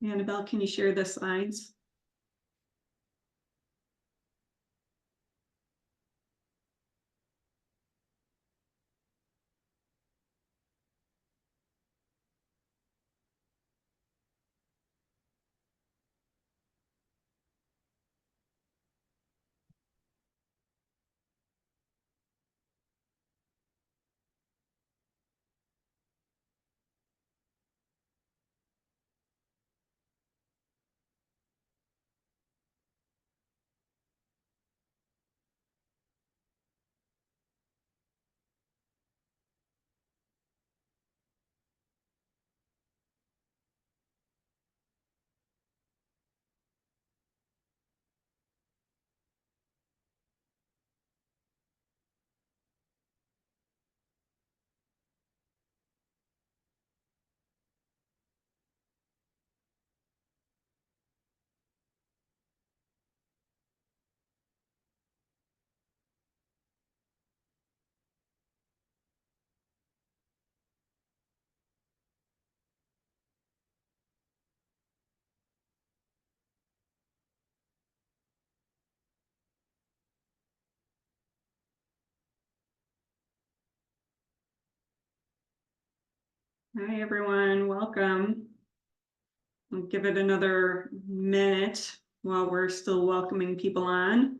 Annabelle, can you share the slides? Hi, everyone. Welcome. I'll give it another minute while we're still welcoming people on.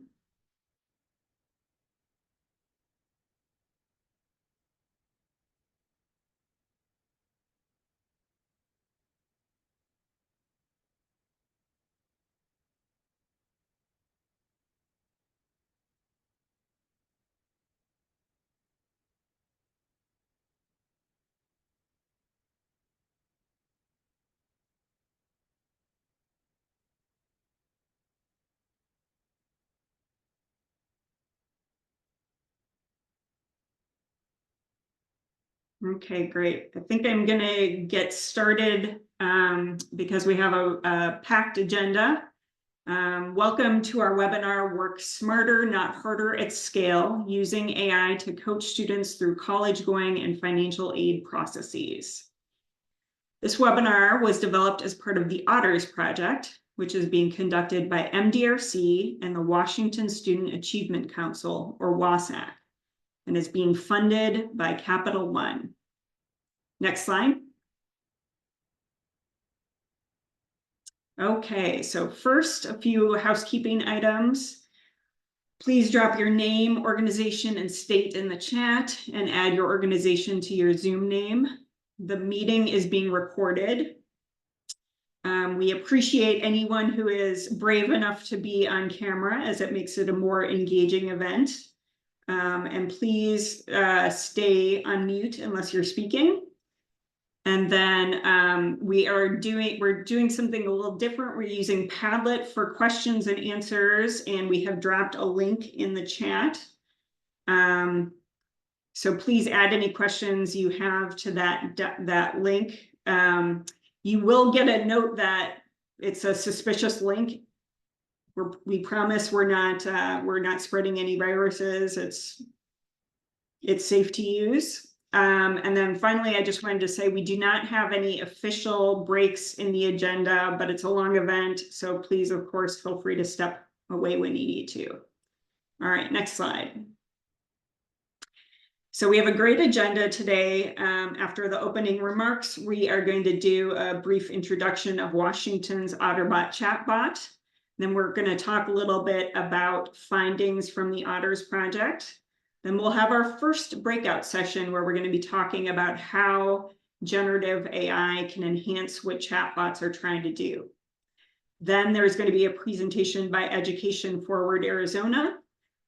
Okay, great. I think I'm going to get started because we have a packed agenda. Welcome to our webinar, Work Smarter, Not Harder at Scale, using AI to coach students through college-going and financial aid processes. This webinar was developed as part of the OTTERS Project, which is being conducted by MDRC and the Washington Student Achievement Council, or WSAC, and is being funded by Capital One. Next slide. Okay, so first, a few housekeeping items. Please drop your name, organization, and state in the chat and add your organization to your Zoom name. The meeting is being recorded. We appreciate anyone who is brave enough to be on camera, as it makes it a more engaging event. And please stay on mute unless you're speaking. And then we're doing something a little different. We're using Padlet for questions and answers, and we have dropped a link in the chat. So please add any questions you have to that link. You will get a note that it's a suspicious link. We promise we're not spreading any viruses. It's safe to use. And then finally, I just wanted to say we do not have any official breaks in the agenda, but it's a long event. So please, of course, feel free to step away when you need to. All right, next slide. So we have a great agenda today. After the opening remarks, we are going to do a brief introduction of Washington's OtterBot chatbot. Then we're going to talk a little bit about findings from the OTTERS Project. Then we'll have our first breakout session where we're going to be talking about how generative AI can enhance what chatbots are trying to do. Then there's going to be a presentation by Education Forward Arizona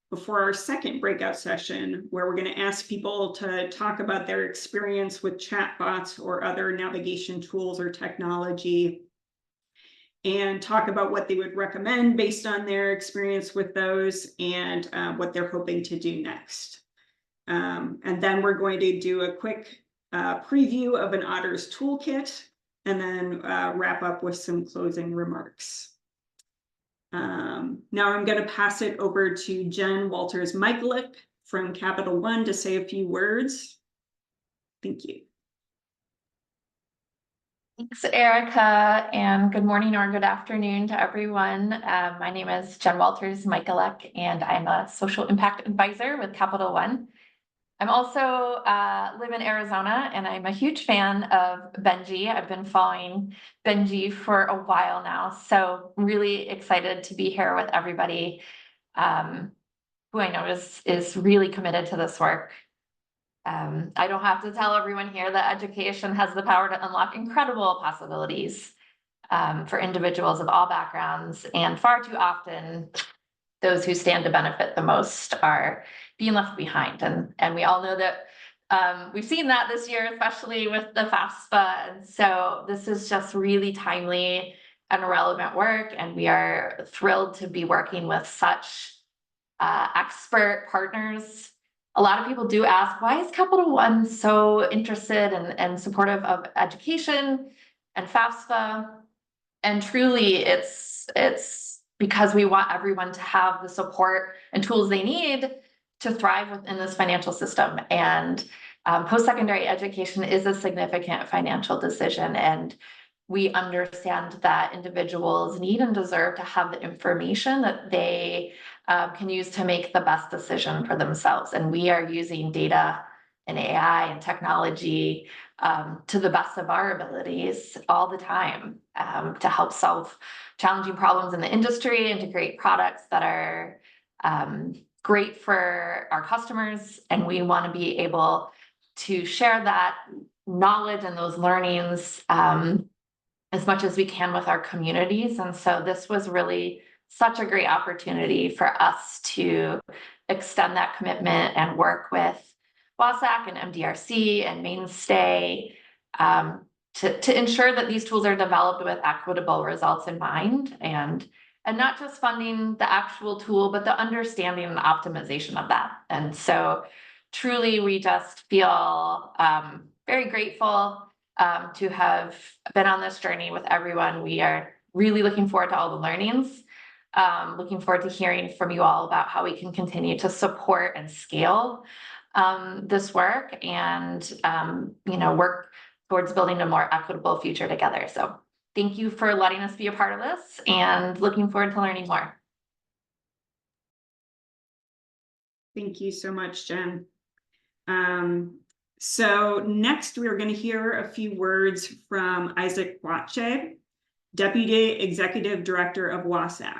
before our second breakout session, where we're going to ask people to talk about their experience with chatbots or other navigation tools or technology, and talk about what they would recommend based on their experience with those and what they're hoping to do next. And then we're going to do a quick preview of an OTTERS Toolkit, and then wrap up with some closing remarks. Now I'm going to pass it over to Jen Walters-Michaelick from Capital One to say a few words. Thank you. Thanks, Erica, and good morning or good afternoon to everyone. My name is Jen Walters-Michaelek, and I'm a social impact advisor with Capital One. I'm also live in Arizona, and I'm a huge fan of Benji. I've been following Benji for a while now, so I'm really excited to be here with everybody who I know is really committed to this work. I don't have to tell everyone here that education has the power to unlock incredible possibilities for individuals of all backgrounds, and far too often, those who stand to benefit the most are being left behind. And we all know that we've seen that this year, especially with the FAFSA. And so this is just really timely and relevant work. And we are thrilled to be working with such expert partners. A lot of people do ask, why is Capital One so interested and supportive of education and FAFSA? And truly, it's because we want everyone to have the support and tools they need to thrive within this financial system. And post-secondary education is a significant financial decision. And we understand that individuals need and deserve to have the information that they can use to make the best decision for themselves. And we are using data and AI and technology to the best of our abilities all the time to help solve challenging problems in the industry and to create products that are great for our customers. And we want to be able to share that knowledge and those learnings as much as we can with our communities. And so this was really such a great opportunity for us to extend that commitment and work with WSAC and MDRC and Mainstay to ensure that these tools are developed with equitable results in mind, and not just funding the actual tool, but the understanding and optimization of that. And so truly, we just feel very grateful to have been on this journey with everyone. We are really looking forward to all the learnings, looking forward to hearing from you all about how we can continue to support and scale this work and work towards building a more equitable future together. So thank you for letting us be a part of this, and looking forward to learning more. Thank you so much, Jen. So next we're going to hear a few words from Isaac Wache, Deputy Executive Director of WSAC.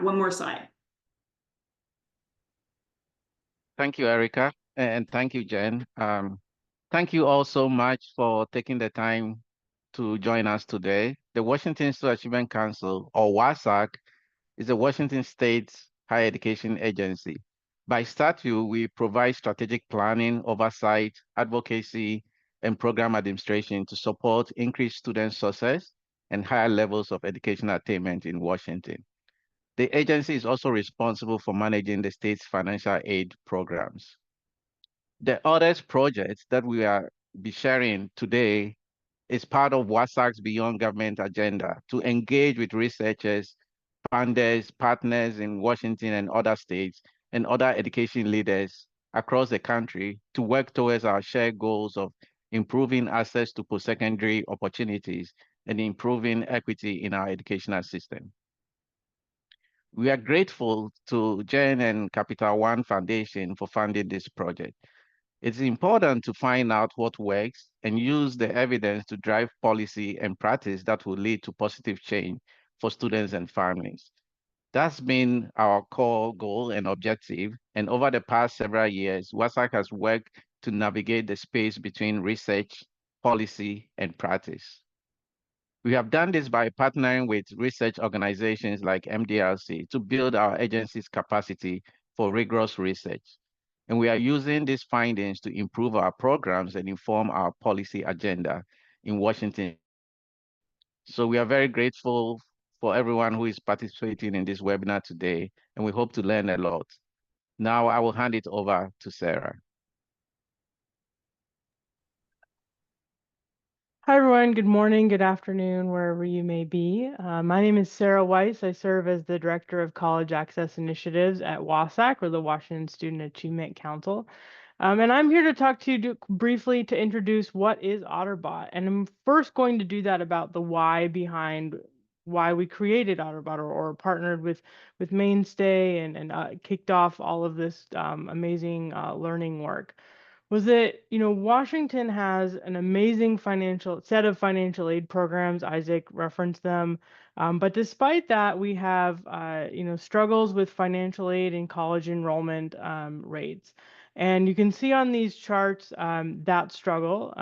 One more slide. Thank you, Erica, and thank you, Jen. Thank you all so much for taking the time to join us today. The Washington Student Achievement Council, or WSAC, is a Washington State higher education agency. By statute, we provide strategic planning, oversight, advocacy, and program administration to support increased student success and higher levels of educational attainment in Washington. The agency is also responsible for managing the state's financial aid programs. The OTTERS Project that we are be sharing today is part of WSAC's Beyond Government agenda to engage with researchers, funders, partners in Washington and other states, and other education leaders across the country to work towards our shared goals of improving access to post-secondary opportunities and improving equity in our educational system. We are grateful to Jen and Capital One Foundation for funding this project. It's important to find out what works and use the evidence to drive policy and practice that will lead to positive change for students and families. That's been our core goal and objective. And over the past several years, WSAC has worked to navigate the space between research, policy, and practice. We have done this by partnering with research organizations like MDRC to build our agency's capacity for rigorous research. And we are using these findings to improve our programs and inform our policy agenda in Washington. So we are very grateful for everyone who is participating in this webinar today, and we hope to learn a lot. Now I will hand it over to Sarah. Hi, everyone. Good morning, good afternoon, wherever you may be. My name is Sarah Weiss. I serve as the Director of College Access Initiatives at WSAC, or the Washington Student Achievement Council. And I'm here to talk to you briefly to introduce what is OtterBot. And I'm first going to do that about the why behind why we created OtterBot or partnered with Mainstay and kicked off all of this amazing learning work. Was that, Washington has an amazing set of financial aid programs. Isaac referenced them. But despite that, we have, struggles with financial aid and college enrollment rates. And you can see on these charts that struggle,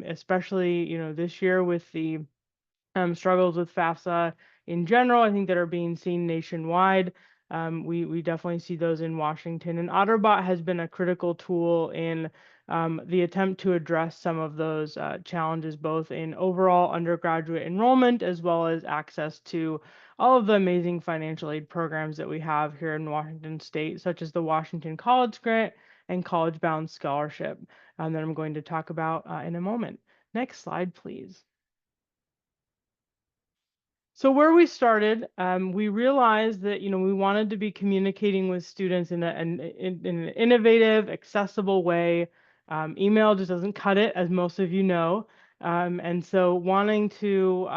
especially, this year with the struggles with FAFSA in general, I think that are being seen nationwide. We definitely see those in Washington, and OtterBot has been a critical tool in the attempt to address some of those challenges, both in overall undergraduate enrollment as well as access to all of the amazing financial aid programs that we have here in Washington State, such as the Washington College Grant and College Bound Scholarship that I'm going to talk about in a moment. Next slide, please. So where we started, we realized that we wanted to be communicating with students in an innovative, accessible way. Email just doesn't cut it, as most of you know. And so wanting to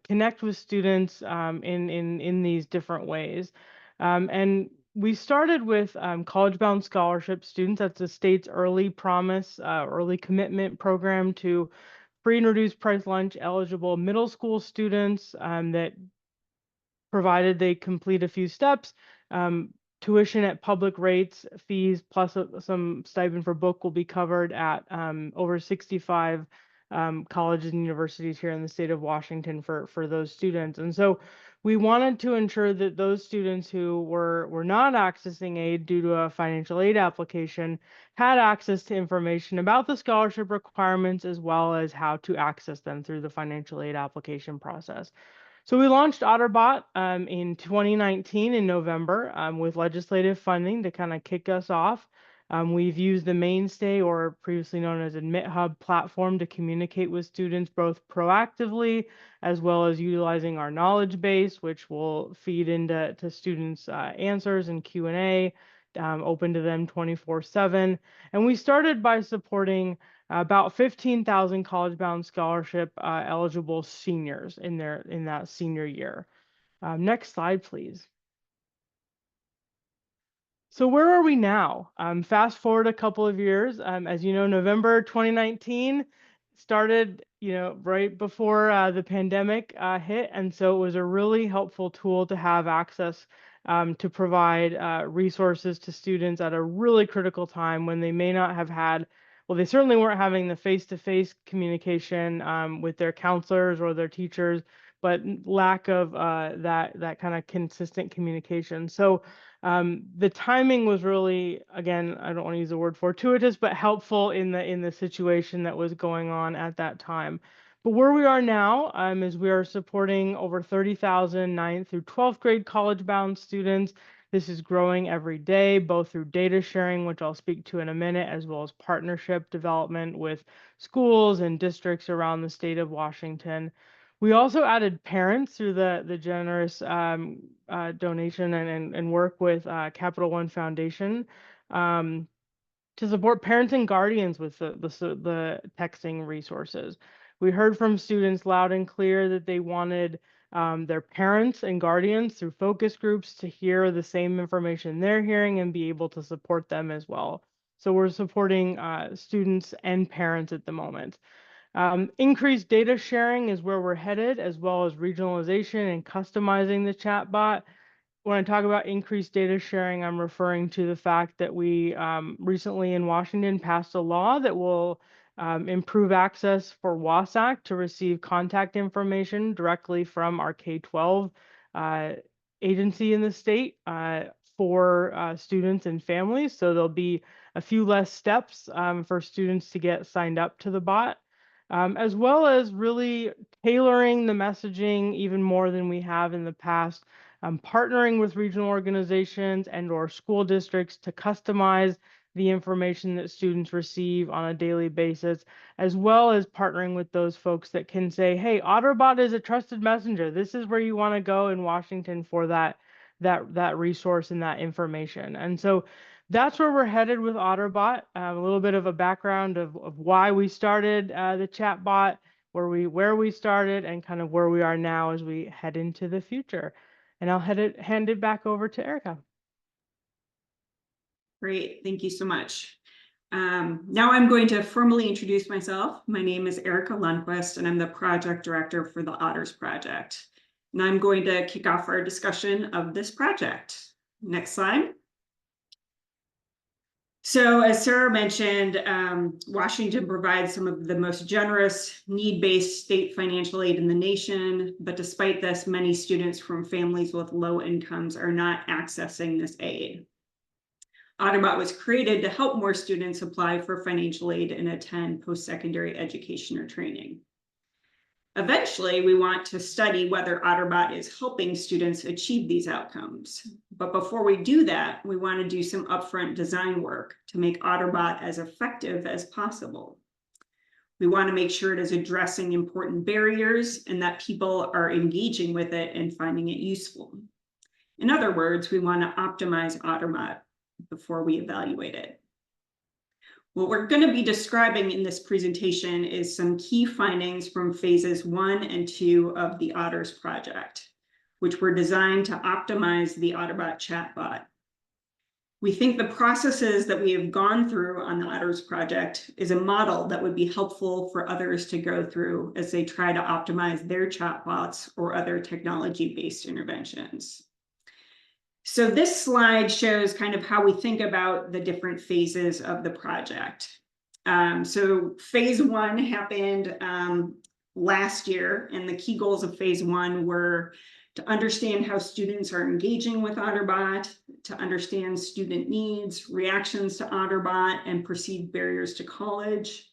connect with students in these different ways. And we started with College Bound Scholarship students. That's the state's early promise, early commitment program to free and reduced price lunch eligible middle school students that, provided they complete a few steps, tuition at public rates, fees plus some stipend for book will be covered at over 65 colleges and universities here in the state of Washington for those students. And so we wanted to ensure that those students who were not accessing aid due to a financial aid application had access to information about the scholarship requirements as well as how to access them through the financial aid application process. So we launched OtterBot in 2019 in November with legislative funding to kind of kick us off. We've used the Mainstay, or previously known as AdmitHub platform, to communicate with students both proactively as well as utilizing our knowledge base, which will feed into students' answers and Q&A, open to them 24/7. And we started by supporting about 15,000 college-bound scholarship eligible seniors in that senior year. Next slide, please. So where are we now? Fast forward a couple of years. As you know, November 2019 started, right before the pandemic hit, and so it was a really helpful tool to have access to provide resources to students at a really critical time when they may not have had. Well, they certainly weren't having the face-to-face communication with their counselors or their teachers, but lack of that kind of consistent communication. So the timing was really, again, I don't want to use the word fortuitous, but helpful in the situation that was going on at that time. But where we are now is we are supporting over 30,000 9th through 12th grade college-bound students. This is growing every day, both through data sharing, which I'll speak to in a minute, as well as partnership development with schools and districts around the state of Washington. We also added parents through the generous donation and work with Capital One Foundation to support parents and guardians with the texting resources. We heard from students loud and clear that they wanted their parents and guardians through focus groups to hear the same information they're hearing and be able to support them as well. So we're supporting students and parents at the moment. Increased data sharing is where we're headed, as well as regionalization and customizing the chatbot. When I talk about increased data sharing, I'm referring to the fact that we recently in Washington passed a law that will improve access for WSAC to receive contact information directly from our K-12 agency in the state for students and families. So there'll be a few less steps for students to get signed up to the bot. As well as really tailoring the messaging even more than we have in the past, partnering with regional organizations and/or school districts to customize the information that students receive on a daily basis, as well as partnering with those folks that can say, hey, OtterBot is a trusted messenger. This is where you want to go in Washington for that resource and that information. And so that's where we're headed with OtterBot. A little bit of a background of why we started the chatbot, where we started, and kind of where we are now as we head into the future. And I'll hand it back over to Erika. Great, thank you so much. Now I'm going to formally introduce myself. My name is Erika Lundquist, and I'm the project director for the OTTERS Project. And I'm going to kick off our discussion of this project. Next slide. So as Sarah mentioned, Washington provides some of the most generous need-based state financial aid in the nation, but despite this, many students from families with low incomes are not accessing this aid. OtterBot was created to help more students apply for financial aid and attend post-secondary education or training. Eventually, we want to study whether OtterBot is helping students achieve these outcomes. But before we do that, we want to do some upfront design work to make OtterBot as effective as possible. We want to make sure it is addressing important barriers and that people are engaging with it and finding it useful. In other words, we want to optimize OtterBot before we evaluate it. What we're going to be describing in this presentation is some key findings from phases 1 and 2 of the OTTERS project, which were designed to optimize the OtterBot chatbot. We think the processes that we have gone through on the OTTERS project is a model that would be helpful for others to go through as they try to optimize their chatbots or other technology-based interventions. So this slide shows kind of how we think about the different phases of the project. So phase 1 happened last year, and the key goals of phase 1 were to understand how students are engaging with OtterBot, to understand student needs, reactions to OtterBot, and perceived barriers to college,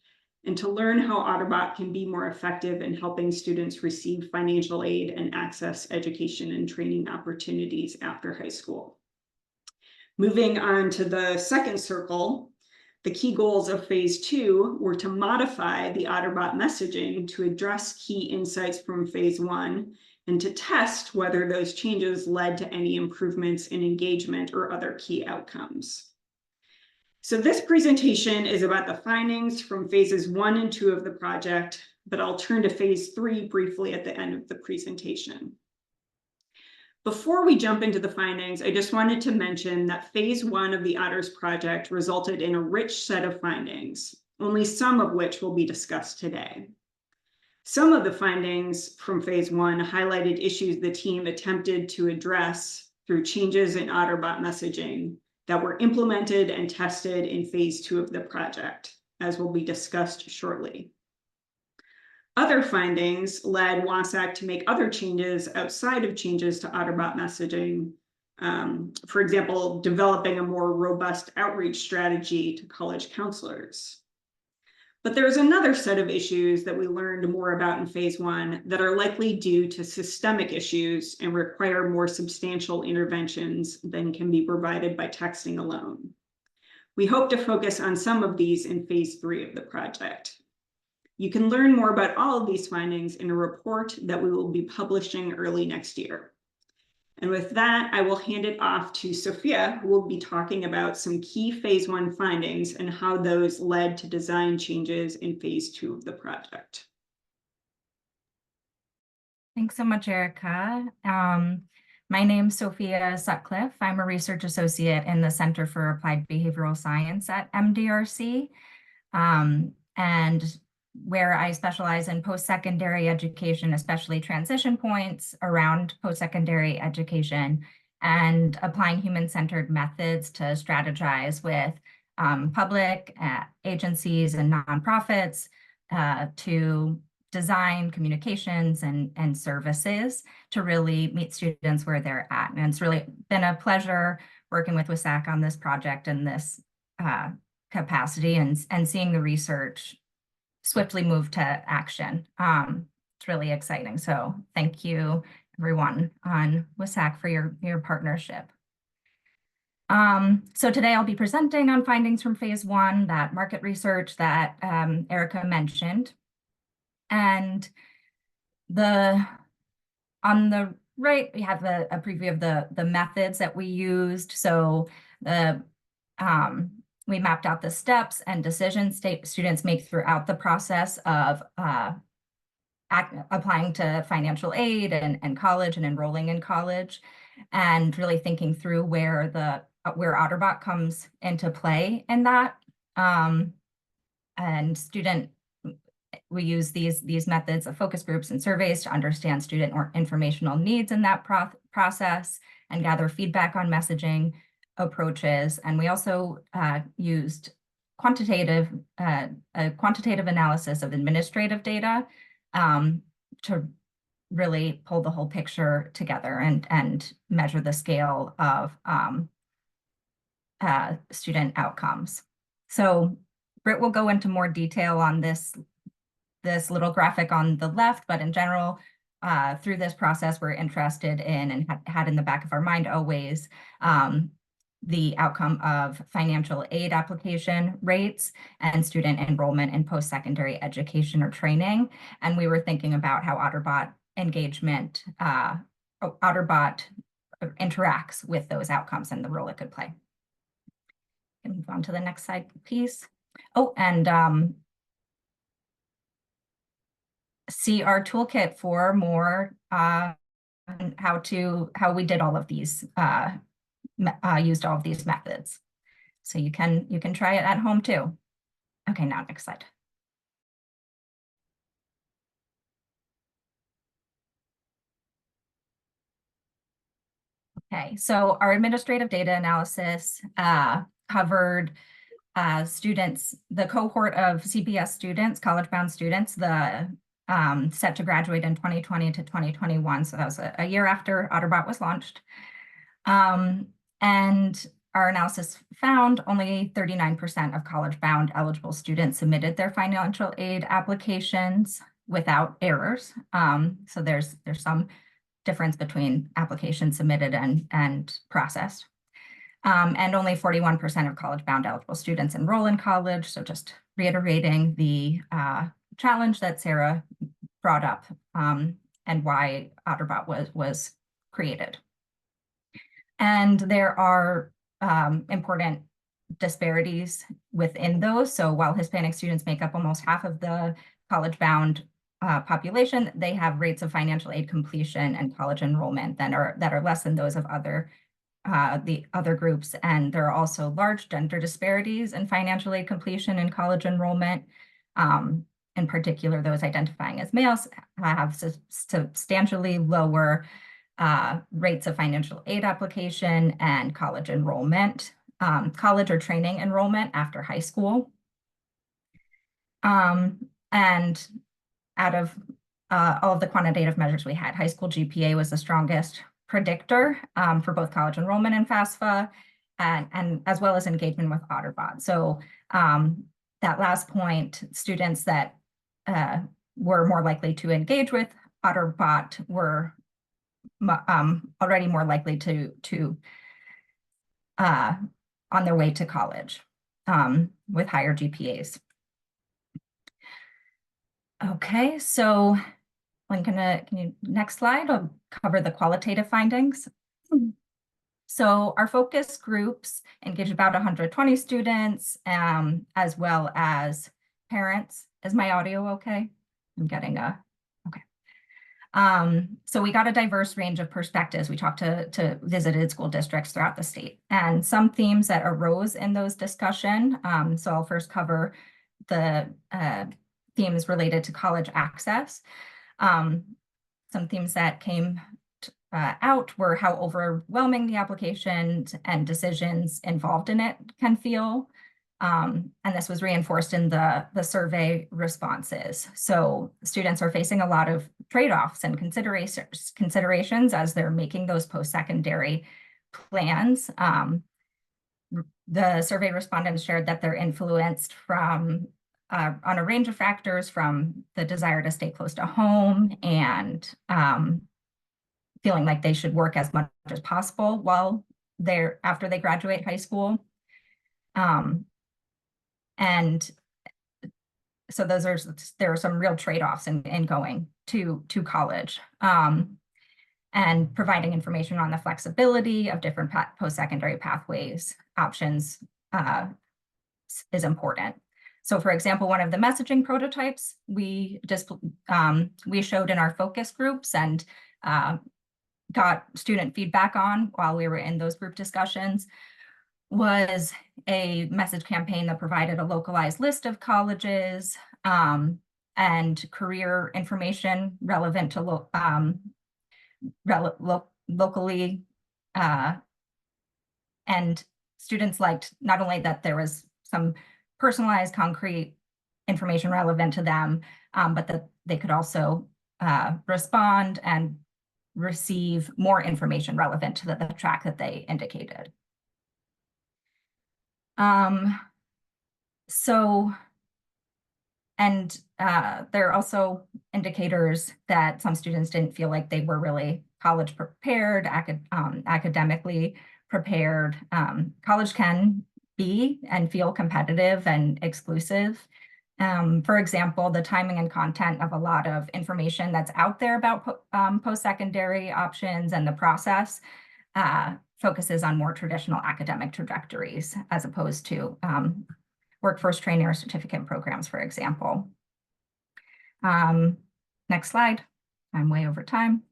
and to learn how OtterBot can be more effective in helping students receive financial aid and access education and training opportunities after high school. Moving on to the second circle, the key goals of phase 2 were to modify the OtterBot messaging to address key insights from phase 1 and to test whether those changes led to any improvements in engagement or other key outcomes. So this presentation is about the findings from phases 1 and 2 of the project, but I'll turn to phase 3 briefly at the end of the presentation. Before we jump into the findings, I just wanted to mention that phase 1 of the OTTERS project resulted in a rich set of findings, only some of which will be discussed today. Some of the findings from phase 1 highlighted issues the team attempted to address through changes in OtterBot messaging that were implemented and tested in phase 2 of the project, as will be discussed shortly. Other findings led WSAC to make other changes outside of changes to OtterBot messaging. For example, developing a more robust outreach strategy to college counselors. But there's another set of issues that we learned more about in phase 1 that are likely due to systemic issues and require more substantial interventions than can be provided by texting alone. We hope to focus on some of these in phase 3 of the project. You can learn more about all of these findings in a report that we will be publishing early next year. And with that, I will hand it off to Sophia, who will be talking about some key phase 1 findings and how those led to design changes in phase 2 of the project. Thanks so much, Erika. My name's Sophia Sutcliffe. I'm a research associate in the Center for Applied Behavioral Science at MDRC, and where I specialize in post-secondary education, especially transition points around post-secondary education and applying human-centered methods to strategize with public agencies and nonprofits to design communications and services to really meet students where they're at. And it's really been a pleasure working with WSAC on this project in this capacity and seeing the research swiftly move to action. It's really exciting. So thank you everyone on WSAC for your partnership. So today I'll be presenting on findings from phase 1, that market research that Erika mentioned. And on the right, we have a preview of the methods that we used. So the We mapped out the steps and decisions students make throughout the process of applying to financial aid and college and enrolling in college, and really thinking through where OTTERBot comes into play in that. We use these methods of focus groups and surveys to understand student or informational needs in that process and gather feedback on messaging approaches. And we also used quantitative analysis of administrative data to really pull the whole picture together and measure the scale of student outcomes. So Britt will go into more detail on this little graphic on the left, but in general, through this process, we're interested in and had in the back of our mind always the outcome of financial aid application rates and student enrollment in post-secondary education or training. And we were thinking about how OTTERBot engagement, OTTERBot interacts with those outcomes and the role it could play. Can move on to the next slide, please. Oh, and see our toolkit for more how we did all of these, used all of these methods. So you can try it at home too. Okay, now next slide. Okay, so our administrative data analysis covered students, the cohort of CPS students, college-bound students, set to graduate in 2020 to 2021. So that was a year after OTTERBot was launched. And our analysis found only 39% of college-bound eligible students submitted their financial aid applications without errors. So there's some difference between applications submitted and processed. And only 41% of college-bound eligible students enroll in college. So just reiterating the challenge that Sarah brought up and why OTTERBot was created. And there are important disparities within those. So while Hispanic students make up almost half of the college-bound population, they have rates of financial aid completion and college enrollment that are less than those of the other groups. And there are also large gender disparities in financial aid completion and college enrollment. In particular, those identifying as males have substantially lower rates of financial aid application and college enrollment, college or training enrollment after high school. And out of all of the quantitative measures we had, high school GPA was the strongest predictor for both college enrollment and FAFSA, and as well as engagement with OTTERBot. So that last point, students that were more likely to engage with OTTERBot were already more likely to on their way to college with higher GPAs. Okay, so next slide, I'll cover the qualitative findings. So our focus groups engaged about 120 students, as well as parents. Is my audio okay? I'm getting okay. So we got a diverse range of perspectives. We talked to visited school districts throughout the state, and some themes that arose in those discussions. So I'll first cover the themes related to college access. Some themes that came out were how overwhelming the applications and decisions involved in it can feel. And this was reinforced in the survey responses. So students are facing a lot of trade-offs and considerations as they're making those post-secondary plans. The survey respondents shared that they're influenced from on a range of factors, from the desire to stay close to home and feeling like they should work as much as possible while after they graduate high school. And so there are some real trade-offs in going to college, and providing information on the flexibility of different post-secondary pathways options is important. So for example, one of the messaging prototypes we showed in our focus groups and got student feedback on while we were in those group discussions was a message campaign that provided a localized list of colleges and career information relevant to locally. And students liked not only that there was some personalized, concrete information relevant to them, but that they could also respond and receive more information relevant to the track that they indicated. There are also indicators that some students didn't feel like they were really college prepared, academically prepared. College can be and feel competitive and exclusive. For example, the timing and content of a lot of information that's out there about post-secondary options and the process focuses on more traditional academic trajectories as opposed to workforce training or certificate programs, for example. Next slide. I'm way over time.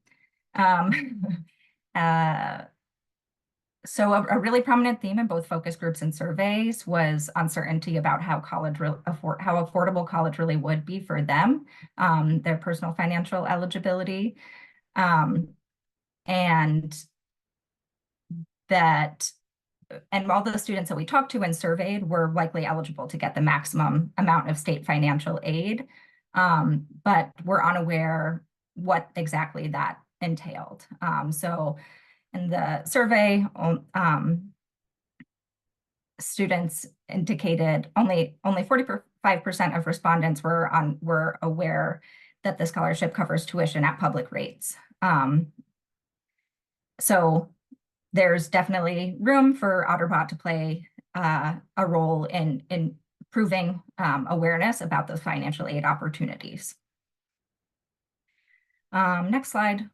So a really prominent theme in both focus groups and surveys was uncertainty about how affordable college really would be for them, their personal financial eligibility, and all the students that we talked to and surveyed were likely eligible to get the maximum amount of state financial aid, but were unaware what exactly that entailed. So in the survey, students indicated only 45% of respondents were aware that the scholarship covers tuition at public rates. So there's definitely room for OTTERBot to play a role in improving awareness about those financial aid opportunities. Next slide.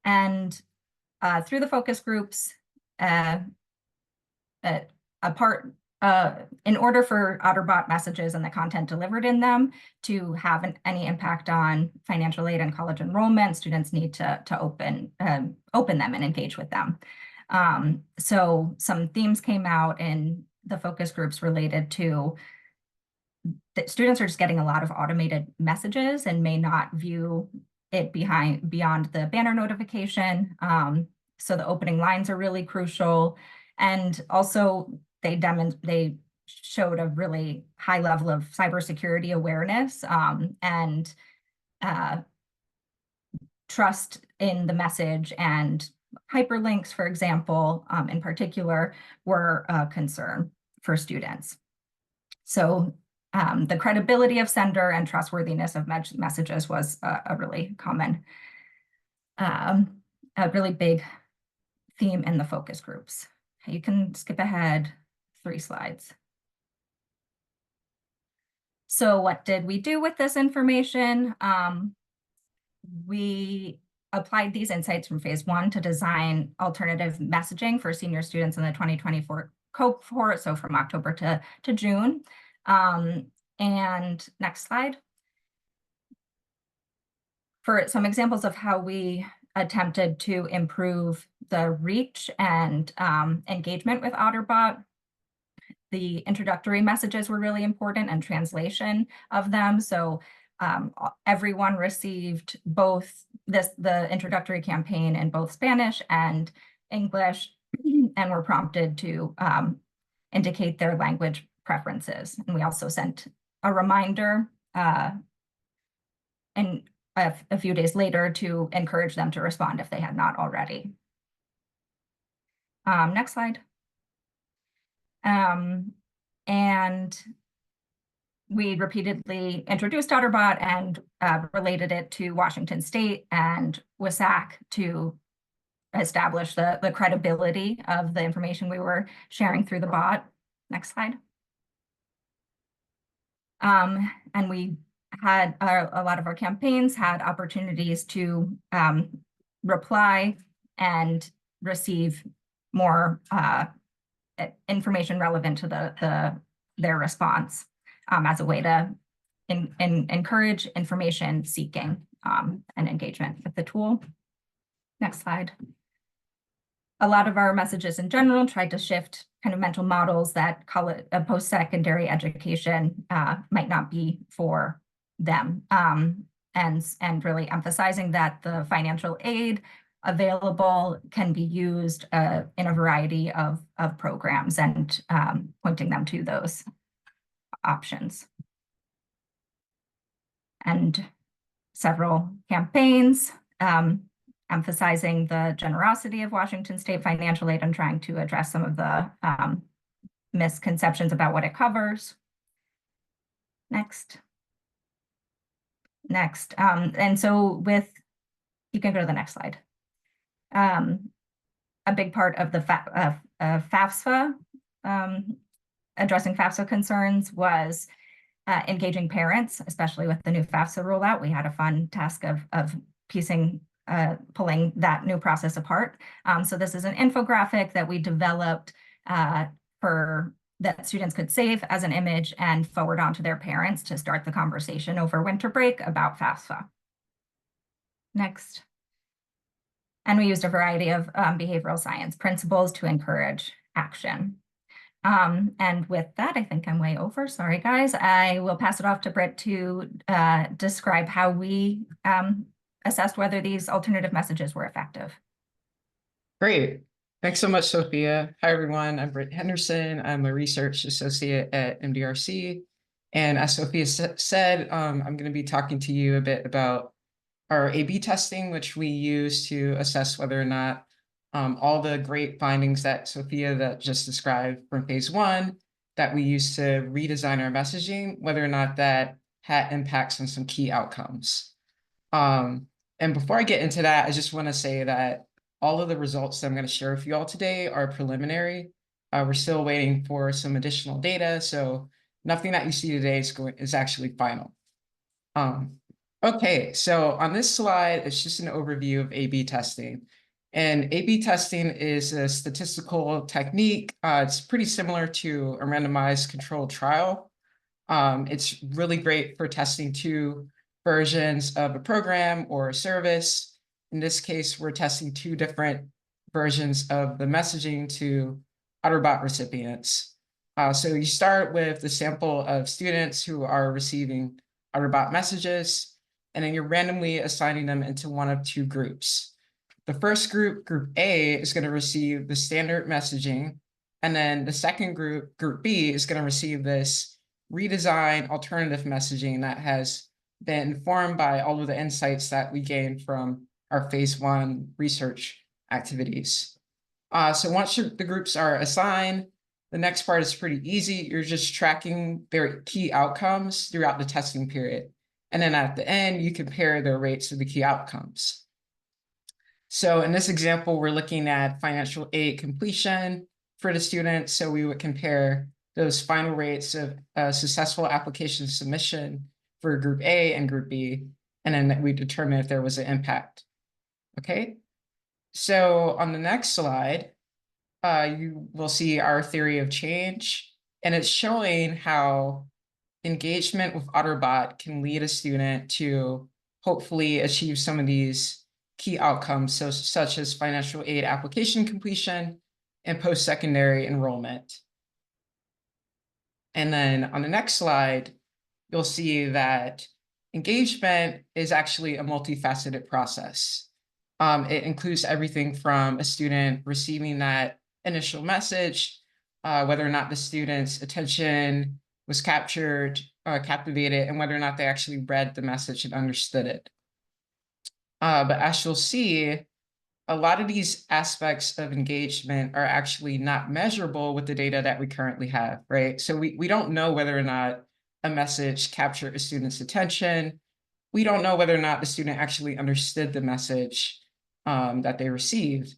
And through the focus groups, in order for OTTERBot messages and the content delivered in them to have any impact on financial aid and college enrollment, students need to open them and engage with them. So some themes came out in the focus groups related to that students are just getting a lot of automated messages and may not view it beyond the banner notification. So the opening lines are really crucial. And also they showed a really high level of cybersecurity awareness and trust in the message, and hyperlinks, for example, in particular, were a concern for students. So the credibility of sender and trustworthiness of messages was a really common, a really big theme in the focus groups. You can skip ahead 3 slides. So what did we do with this information? We applied these insights from phase 1 to design alternative messaging for senior students in the 2024 cohort, so from October to June. And next slide. For some examples of how we attempted to improve the reach and engagement with OTTERBot, the introductory messages were really important and translation of them. So everyone received both the introductory campaign in both Spanish and English, and were prompted to indicate their language preferences. And we also sent a reminder and a few days later to encourage them to respond if they had not already. Next slide. And we repeatedly introduced OTTERBot and related it to Washington State and WSAC to establish the credibility of the information we were sharing through the bot. Next slide. And we had a lot of our campaigns had opportunities to reply and receive more information relevant to their response as a way to encourage information seeking and engagement with the tool. Next slide. A lot of our messages in general tried to shift kind of mental models that call it a post-secondary education might not be for them, and really emphasizing that the financial aid available can be used in a variety of programs, and pointing them to those options. And several campaigns emphasizing the generosity of Washington State financial aid and trying to address some of the misconceptions about what it covers. Next. And so you can go to the next slide. A big part of the FAFSA, addressing FAFSA concerns, was engaging parents, especially with the new FAFSA rollout. We had a fun task of pulling that new process apart. So this is an infographic that we developed that students could save as an image and forward on to their parents to start the conversation over winter break about FAFSA. Next. And we used a variety of behavioral science principles to encourage action. And with that, I think I'm way over. Sorry, guys. I will pass it off to Britt to describe how we assessed whether these alternative messages were effective. Great. Thanks so much, Sophia. Hi, everyone. I'm Britt Henderson. I'm a research associate at MDRC. And as Sophia said, I'm going to be talking to you a bit about our A/B testing, which we use to assess whether or not all the great findings that Sophia just described from phase 1 that we use to redesign our messaging, whether or not that had impacts on some key outcomes. And before I get into that, I just want to say that all of the results that I'm going to share with you all today are preliminary. We're still waiting for some additional data, so nothing that you see today is actually final. Okay, so on this slide, it's just an overview of A/B testing. And A/B testing is a statistical technique. It's pretty similar to a randomized controlled trial. It's really great for testing two versions of a program or a service. In this case, we're testing two different versions of the messaging to OTTERBot recipients. So you start with the sample of students who are receiving OTTERBot messages, and then you're randomly assigning them into one of two groups. The first group, Group A, is going to receive the standard messaging, and then the second group, Group B, is going to receive this redesigned alternative messaging that has been informed by all of the insights that we gained from our phase 1 research activities. So once the groups are assigned, the next part is pretty easy. You're just tracking their key outcomes throughout the testing period. And then at the end, you compare their rates of the key outcomes. So in this example, we're looking at financial aid completion for the students. So we would compare those final rates of successful application submission for Group A and Group B, and then we determine if there was an impact. Okay, so on the next slide, you will see our theory of change, and it's showing how engagement with OTTERBot can lead a student to hopefully achieve some of these key outcomes, so such as financial aid application completion and post-secondary enrollment. And then on the next slide, you'll see that engagement is actually a multifaceted process. It includes everything from a student receiving that initial message, whether or not the student's attention was captured, captivated, and whether or not they actually read the message and understood it. But as you'll see, a lot of these aspects of engagement are actually not measurable with the data that we currently have, right? So we don't know whether or not a message captured a student's attention. We don't know whether or not the student actually understood the message that they received.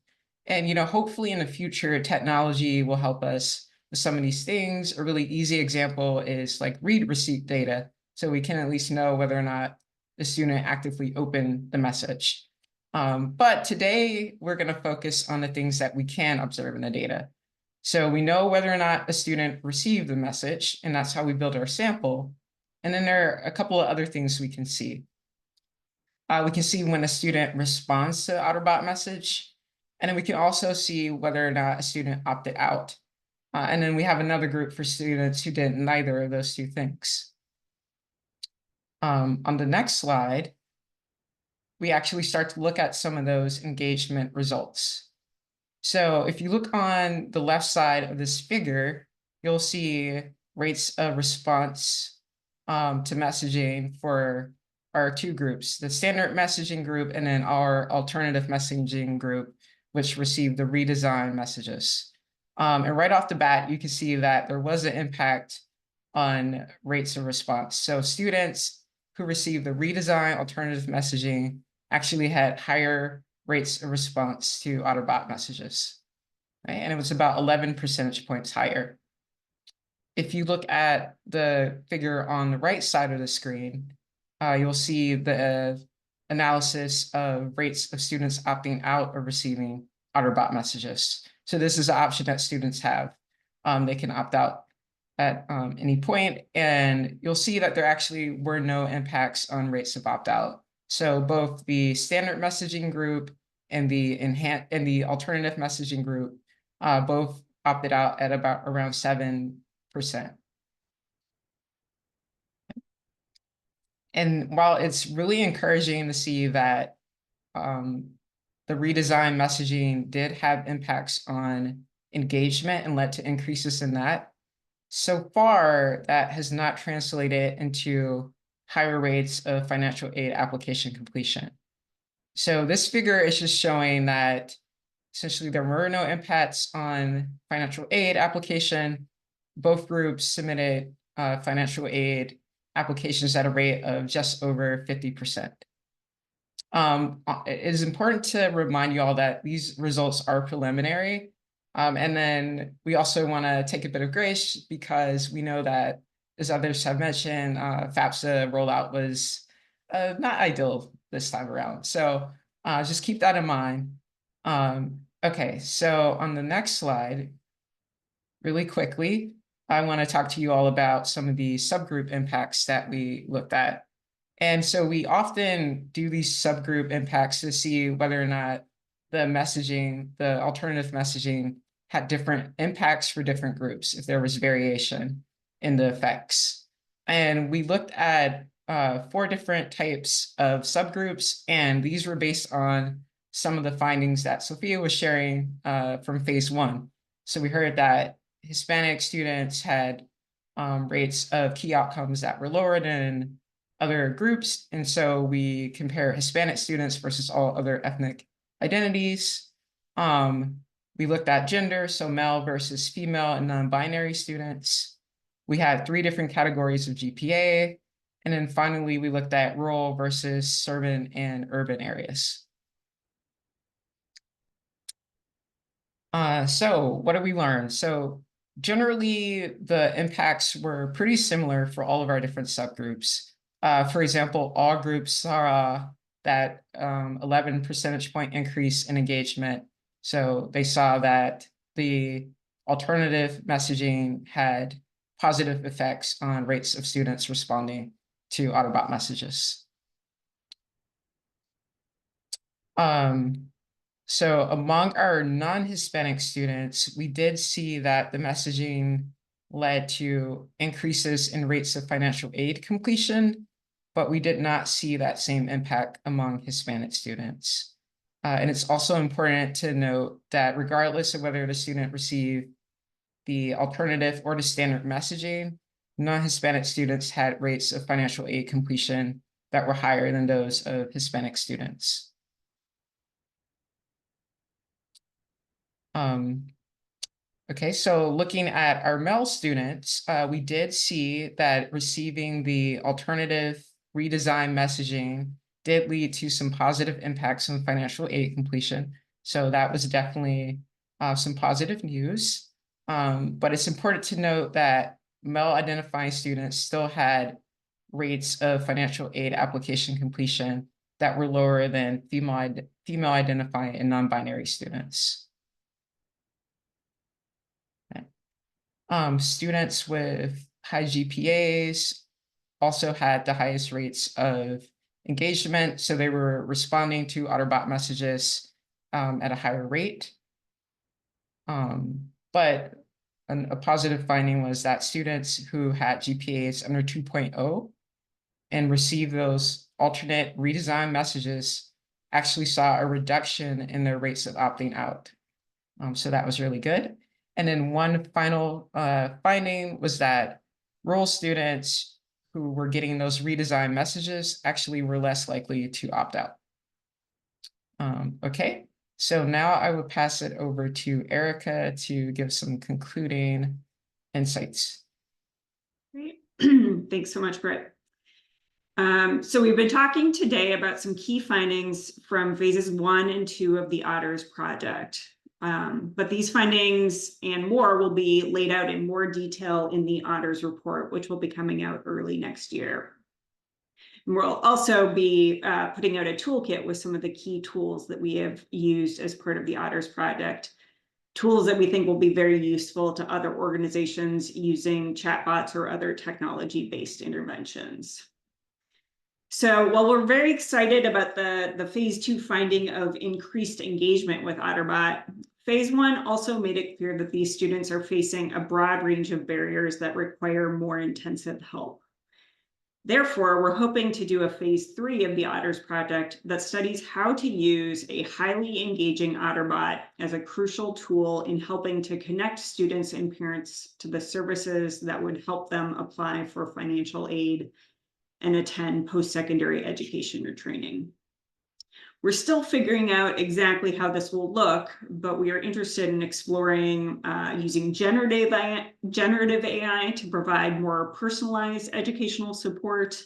And, hopefully in the future, technology will help us with some of these things. A really easy example is like read receipt data. So we can at least know whether or not the student actively opened the message. But today we're going to focus on the things that we can observe in the data. So we know whether or not a student received the message, and that's how we build our sample. And then there are a couple of other things we can see. We can see when a student responds to the OtterBot message, and then we can also see whether or not a student opted out. And then we have another group for students who did neither of those two things. On the next slide, we actually start to look at some of those engagement results. So if you look on the left side of this figure, you'll see rates of response to messaging for our two groups, the standard messaging group and then our alternative messaging group, which received the redesigned messages. And right off the bat, you can see that there was an impact on rates of response. So students who received the redesigned alternative messaging actually had higher rates of response to OtterBot messages, right? And it was about 11 percentage points higher. If you look at the figure on the right side of the screen, you'll see the analysis of rates of students opting out of receiving OtterBot messages. So this is an option that students have. They can opt out at any point, and you'll see that there actually were no impacts on rates of opt-out. So both the standard messaging group and the alternative messaging group both opted out at about around 7%. And while it's really encouraging to see that the redesigned messaging did have impacts on engagement and led to increases in that, so far that has not translated into higher rates of financial aid application completion. So this figure is just showing that essentially there were no impacts on financial aid application. Both groups submitted financial aid applications at a rate of just over 50%. It is important to remind you all that these results are preliminary. And then we also want to take a bit of grace because we know that, as others have mentioned, FAFSA rollout was not ideal this time around. So just keep that in mind. Okay, so on the next slide, really quickly, I want to talk to you all about some of the subgroup impacts that we looked at. And so we often do these subgroup impacts to see whether or not the messaging, the alternative messaging, had different impacts for different groups, if there was variation in the effects. And we looked at 4 different types of subgroups, and these were based on some of the findings that Sophia was sharing from phase 1. So we heard that Hispanic students had rates of key outcomes that were lower than other groups. And so we compare Hispanic students versus all other ethnic identities. We looked at gender, so male versus female and non-binary students. We had 3 different categories of GPA. And then finally, we looked at rural versus suburban and urban areas. So what did we learn? So generally, the impacts were pretty similar for all of our different subgroups. For example, all groups saw that 11 percentage point increase in engagement. So they saw that the alternative messaging had positive effects on rates of students responding to OtterBot messages. So among our non-Hispanic students, we did see that the messaging led to increases in rates of financial aid completion, but we did not see that same impact among Hispanic students. And it's also important to note that regardless of whether the student received the alternative or the standard messaging, non-Hispanic students had rates of financial aid completion that were higher than those of Hispanic students. Okay, so looking at our male students, we did see that receiving the alternative redesigned messaging did lead to some positive impacts on financial aid completion. So that was definitely some positive news. But it's important to note that male identifying students still had rates of financial aid application completion that were lower than female female identifying, and non-binary students. Okay. Students with high GPAs also had the highest rates of engagement, so they were responding to OtterBot messages at a higher rate. But a positive finding was that students who had GPAs under 2.0 and received those alternate redesign messages actually saw a reduction in their rates of opting out. So that was really good. And then one final finding was that rural students who were getting those redesigned messages actually were less likely to opt out. Okay, so now I will pass it over to Erika to give some concluding insights. Great. Thanks so much, Brett. So we've been talking today about some key findings from phases 1 and 2 of the OTTERS project. But these findings and more will be laid out in more detail in the OTTERS report, which will be coming out early next year. And we'll also be putting out a toolkit with some of the key tools that we have used as part of the OTTERS project, tools that we think will be very useful to other organizations using chatbots or other technology-based interventions. So while we're very excited about the phase 2 finding of increased engagement with OtterBot, phase 1 also made it clear that these students are facing a broad range of barriers that require more intensive help. Therefore, we're hoping to do a phase 3 of the OTTERS project that studies how to use a highly engaging OtterBot as a crucial tool in helping to connect students and parents to the services that would help them apply for financial aid and attend post-secondary education or training. We're still figuring out exactly how this will look, but we are interested in exploring using generative AI to provide more personalized educational support,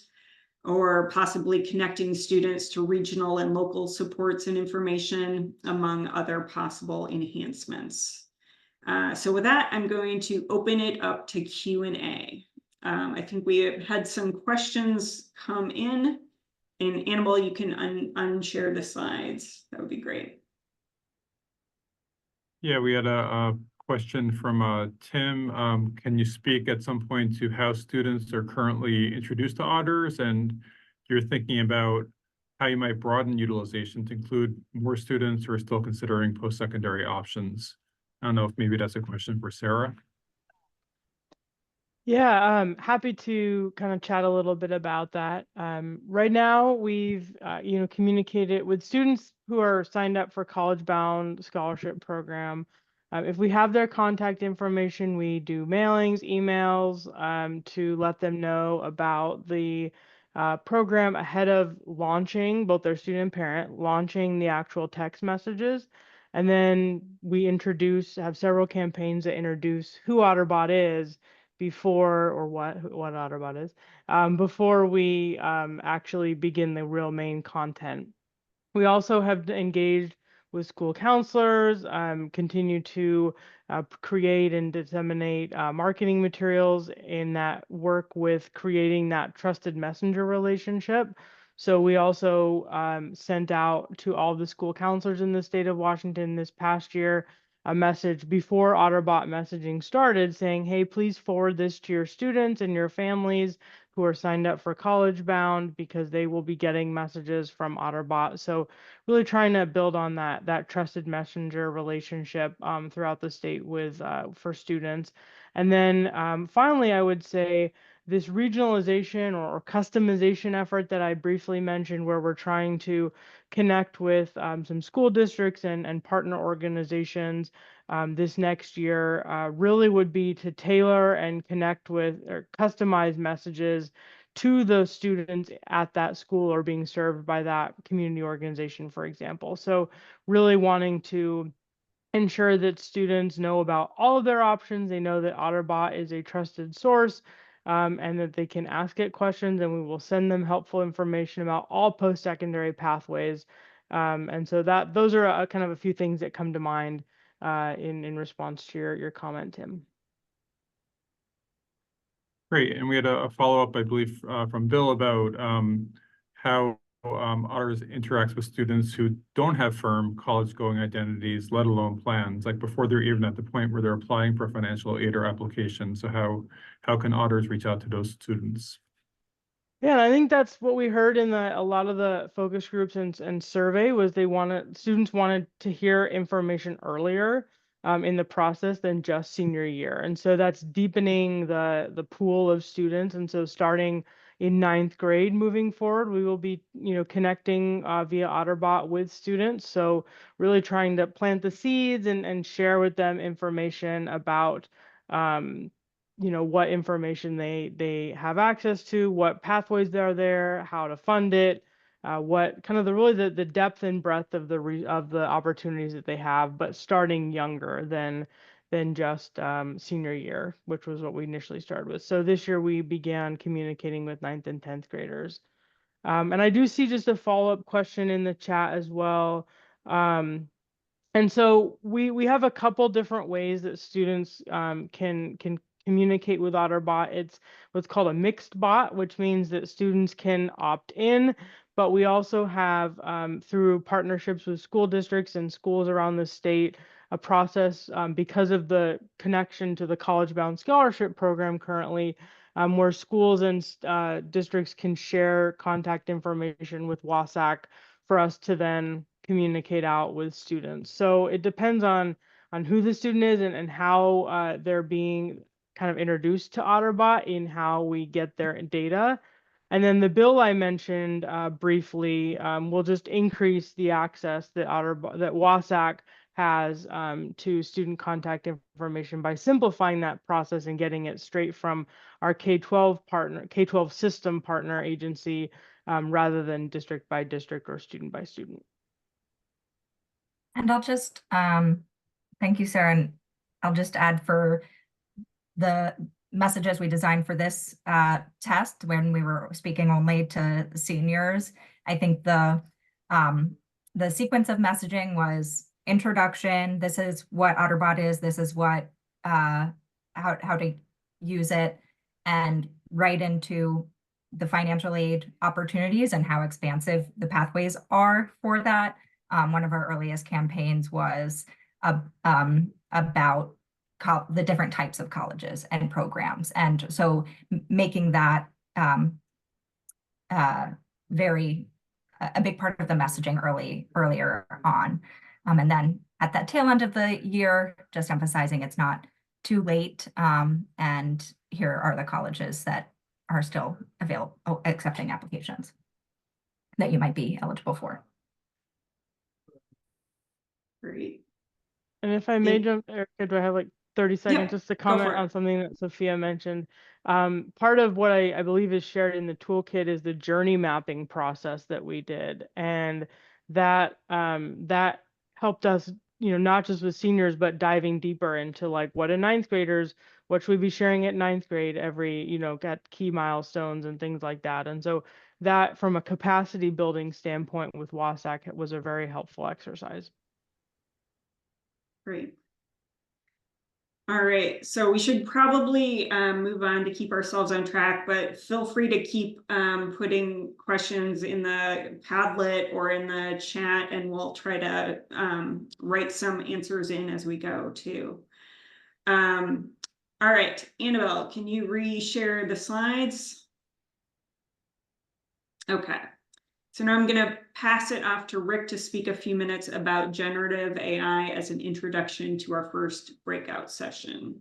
or possibly connecting students to regional and local supports and information, among other possible enhancements. So with that, I'm going to open it up to Q&A. I think we have had some questions come in. And Annabelle, you can unshare the slides. That would be great. Yeah, we had a question from Tim. Can you speak at some point to how students are currently introduced to OTTERS, and you're thinking about how you might broaden utilization to include more students who are still considering post-secondary options? I don't know if maybe that's a question for Sarah. Yeah, happy to kind of chat a little bit about that. Right now, we've communicated with students who are signed up for college-bound scholarship program. If we have their contact information, we do mailings, emails to let them know about the program ahead of launching, both their student and parent, launching the actual text messages. And then we have several campaigns that introduce who OtterBot is before, or what OtterBot is, before we actually begin the real main content. We also have engaged with school counselors, continue to create and disseminate marketing materials in that work with creating that trusted messenger relationship. So we also sent out to all the school counselors in the state of Washington this past year a message before OtterBot messaging started saying, hey, please forward this to your students and your families who are signed up for college bound, because they will be getting messages from OtterBot. So really trying to build on that trusted messenger relationship throughout the state with for students. And then finally, I would say this regionalization or customization effort that I briefly mentioned, where we're trying to connect with some school districts and partner organizations this next year, really would be to tailor and connect with or customize messages to the students at that school or being served by that community organization, for example. So really wanting to ensure that students know about all of their options. They know that OtterBot is a trusted source, and that they can ask it questions, and we will send them helpful information about all post-secondary pathways. And so those are kind of a few things that come to mind in response to your comment, Tim. Great, and we had a follow-up, I believe, from Bill about how OTTERS interacts with students who don't have firm college-going identities, let alone plans, like before they're even at the point where they're applying for financial aid or application. So how can OTTERS reach out to those students? Yeah, and I think that's what we heard in a lot of the focus groups and survey was students wanted to hear information earlier in the process than just senior year. And so that's deepening the pool of students. And so starting in 9th grade moving forward, we will be, connecting via OtterBot with students. So really trying to plant the seeds and share with them information about what information they have access to, what pathways are there, how to fund it, what kind of the depth and breadth of the opportunities that they have, but starting younger than just senior year, which was what we initially started with. So this year we began communicating with 9th and 10th graders. And I do see just a follow-up question in the chat as well. And so we have a couple different ways that students can communicate with OtterBot. It's what's called a mixed bot, which means that students can opt in, but we also have through partnerships with school districts and schools around the state, a process because of the connection to the College Bound Scholarship Program currently, where schools and districts can share contact information with WSAC for us to then communicate out with students. So it depends on who the student is and how they're being kind of introduced to OtterBot in how we get their data. And then the bill I mentioned briefly will just increase the access that WSAC has to student contact information by simplifying that process and getting it straight from our K-12 system partner agency rather than district by district or student by student. And I'll just, thank you, Sarah, and I'll just add for the messages we designed for this test when we were speaking only to seniors. I think the sequence of messaging was introduction. This is what OtterBot is. This is what how to use it, and right into the financial aid opportunities and how expansive the pathways are for that. One of our earliest campaigns was about the different types of colleges and programs. And so making that a big part of the messaging earlier on. And then at that tail end of the year, just emphasizing it's not too late. And here are the colleges that are still available, accepting applications that you might be eligible for. Great. And if I may jump, Erika, do I have like 30 seconds just to comment on something that Sophia mentioned? Part of what I believe is shared in the toolkit is the journey mapping process that we did. And that helped us, not just with seniors, but diving deeper into like what a 9th graders, what should we be sharing at 9th grade every, at key milestones and things like that. And so that from a capacity building standpoint with WSAC was a very helpful exercise. Great. All right, so we should probably move on to keep ourselves on track, but feel free to keep putting questions in the Padlet or in the chat, and we'll try to write some answers in as we go too. All right, Annabelle, can you re-share the slides? Okay. So now I'm going to pass it off to Rick to speak a few minutes about generative AI as an introduction to our first breakout session.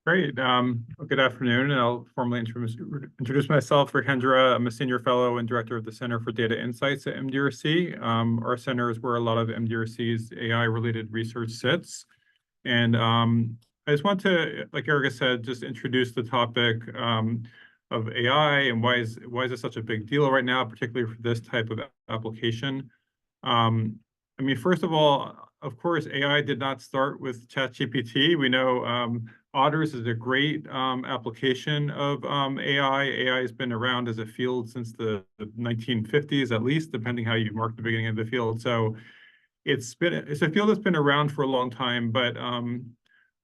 Great. Good afternoon, and I'll formally introduce myself. Rick Hendra. I'm a senior fellow and director of the Center for Data Insights at MDRC. Our center is where a lot of MDRC's AI-related research sits. And I just want to, like Erika said, just introduce the topic of AI and why is it such a big deal right now, particularly for this type of application. I mean, first of all, of course, AI did not start with ChatGPT. We know OTTERS is a great application of AI. AI has been around as a field since the 1950s, at least, depending how you mark the beginning of the field. So it's a field that's been around for a long time, but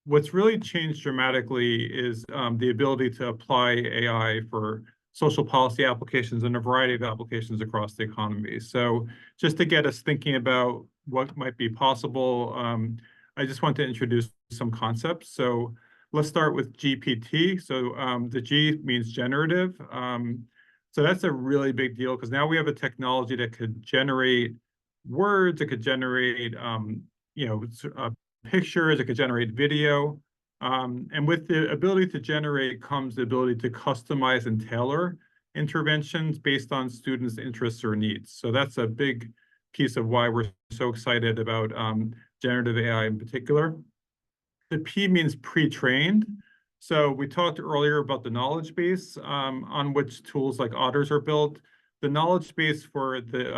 what's really changed dramatically is the ability to apply AI for social policy applications and a variety of applications across the economy. So just to get us thinking about what might be possible, I just want to introduce some concepts. So let's start with GPT. So the G means generative. So that's a really big deal because now we have a technology that could generate words, it could generate pictures, it could generate video. And with the ability to generate comes the ability to customize and tailor interventions based on students' interests or needs. So that's a big piece of why we're so excited about generative AI in particular. The P means pre-trained. So we talked earlier about the knowledge base on which tools like OTTERS are built. The knowledge base for the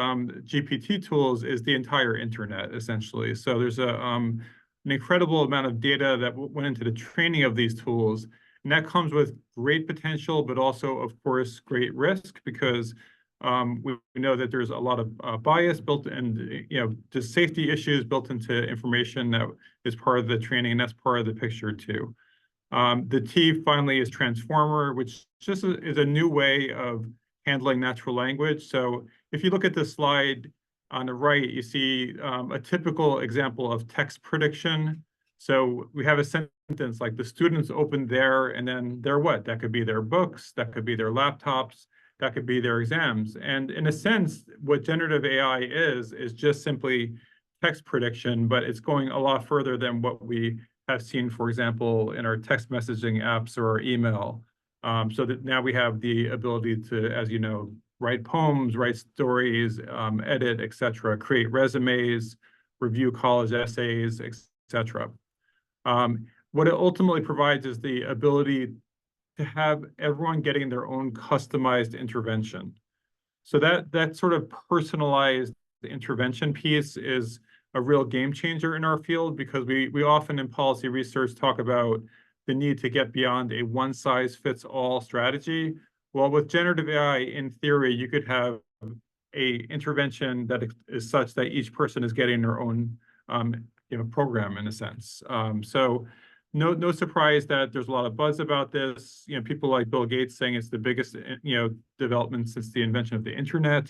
GPT tools is the entire internet, essentially. So there's an incredible amount of data that went into the training of these tools. And that comes with great potential, but also, of course, great risk because we know that there's a lot of bias built and, just safety issues built into information that is part of the training, and that's part of the picture too. The T finally is transformer, which just is a new way of handling natural language. So if you look at the slide on the right, you see a typical example of text prediction. So we have a sentence like the students opened their, and then their what? That could be their books, that could be their laptops, that could be their exams. And in a sense, what generative AI is just simply text prediction, but it's going a lot further than what we have seen, for example, in our text messaging apps or our email. So that now we have the ability to, as you know, write poems, write stories, edit, etc., create resumes, review college essays, etc. What it ultimately provides is the ability to have everyone getting their own customized intervention. So that sort of personalized intervention piece is a real game changer in our field because we often in policy research talk about the need to get beyond a one-size-fits-all strategy. Well, with generative AI, in theory, you could have a intervention that is such that each person is getting their own program in a sense. So no surprise that there's a lot of buzz about this. People like Bill Gates saying it's the biggest development since the invention of the internet.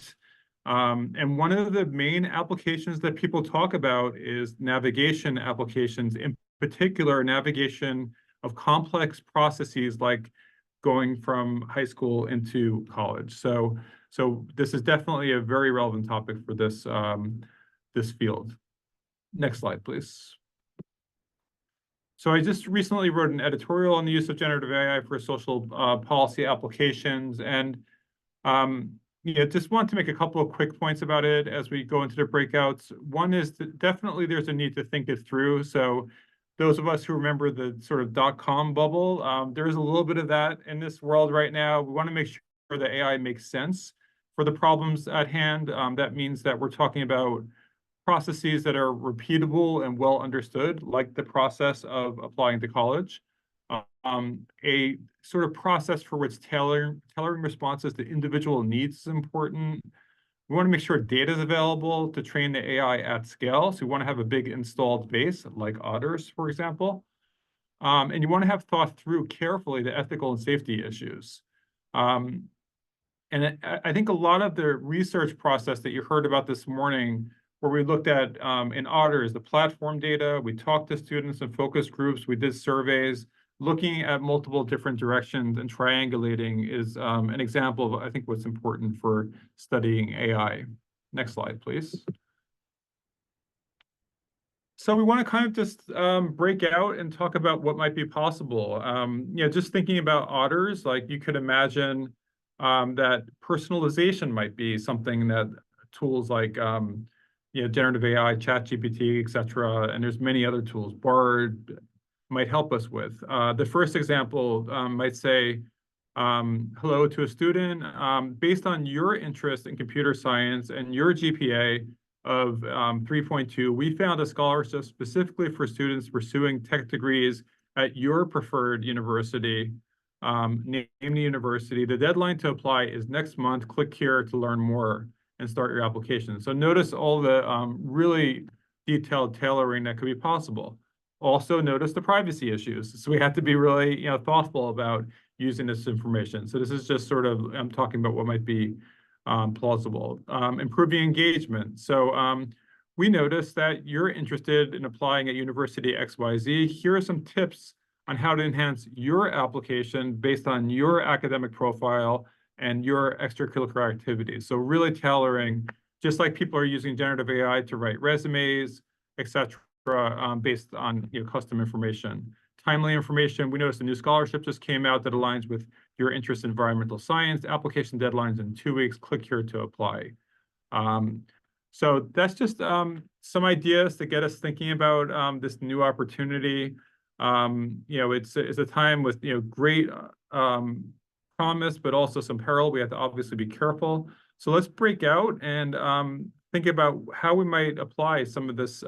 And one of the main applications that people talk about is navigation applications, in particular navigation of complex processes like going from high school into college. So this is definitely a very relevant topic for this this field. Next slide, please. So I just recently wrote an editorial on the use of generative AI for social policy applications, and just want to make a couple of quick points about it as we go into the breakouts. One is that definitely there's a need to think it through. So those of us who remember the sort of dot-com bubble, there is a little bit of that in this world right now. We want to make sure that AI makes sense for the problems at hand. That means that we're talking about processes that are repeatable and well understood, like the process of applying to college. A sort of process for which tailoring responses to individual needs is important. We want to make sure data is available to train the AI at scale. So we want to have a big installed base like OTTERS, for example. And you want to have thought through carefully the ethical and safety issues. And I think a lot of the research process that you heard about this morning, where we looked at in OTTERS, the platform data, we talked to students in focus groups, we did surveys, looking at multiple different directions and triangulating is an example of, I think, what's important for studying AI. Next slide, please. So we want to kind of just break out and talk about what might be possible. Just thinking about OTTERS, like you could imagine that personalization might be something that tools like generative AI, ChatGPT, et cetera, and there's many other tools, BARD, might help us with. The first example might say, hello to a student, based on your interest in computer science and your GPA of 3.2, we found a scholarship specifically for students pursuing tech degrees at your preferred university. Name the university. The deadline to apply is next month. Click here to learn more and start your application. So notice all the really detailed tailoring that could be possible. Also notice the privacy issues. So we have to be really thoughtful about using this information. So this is just sort of, I'm talking about what might be plausible. Improving engagement. So we noticed that you're interested in applying at University XYZ. Here are some tips on how to enhance your application based on your academic profile and your extracurricular activities. So really tailoring, just like people are using generative AI to write resumes, etc., based on custom information. Timely information. We noticed a new scholarship just came out that aligns with your interest in environmental science. Application deadlines in 2 weeks. Click here to apply. So that's just some ideas to get us thinking about this new opportunity. It's a time with great promise, but also some peril. We have to obviously be careful. So let's break out and think about how we might apply some of this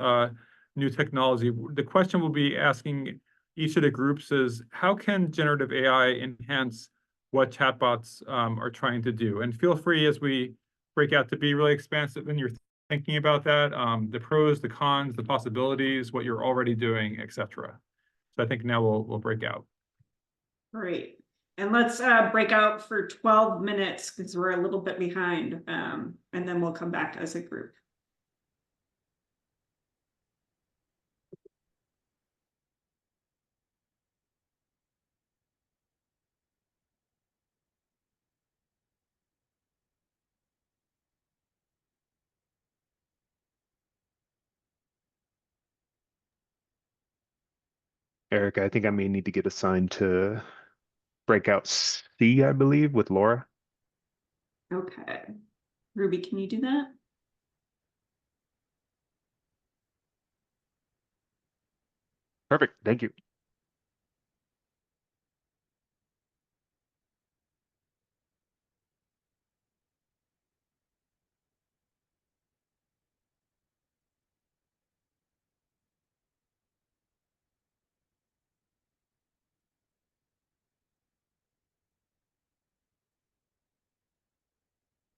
new technology. The question we'll be asking each of the groups is, how can generative AI enhance what chatbots are trying to do? And feel free as we break out to be really expansive when you're thinking about that, the pros, the cons, the possibilities, what you're already doing, etc. So I think now we'll break out. Great. And let's break out for 12 minutes because we're a little bit behind, and then we'll come back as a group. Erica, I think I may need to get assigned to breakout C, I believe, with Laura. Okay. Ruby, can you do that? Perfect. Thank you.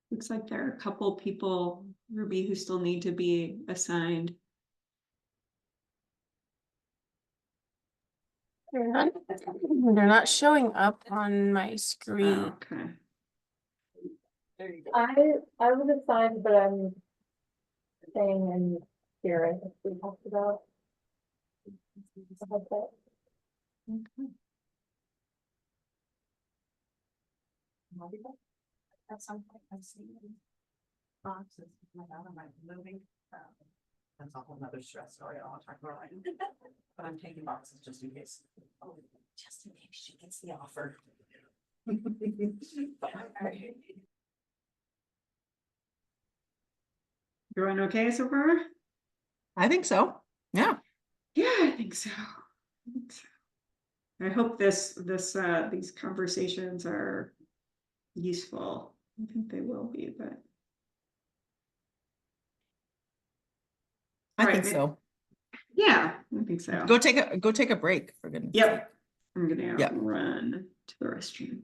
Looks like there are a couple people, Ruby, who still need to be assigned. They're not showing up on my screen. Oh, okay. I was assigned, but I'm staying in here, I think we talked about. At some point, I've seen boxes. My God, am I moving? That's a whole nother stress story. I'll talk about it. But I'm taking boxes just in case. Oh, just in case she gets the offer. Everyone okay so far? I think so. Yeah. Yeah, I think so. I hope these conversations are useful. I think they will be, but I All think right, so. yeah, I think so. Go take a break, for goodness sake. Yep. I'm gonna Yep. run to the restroom.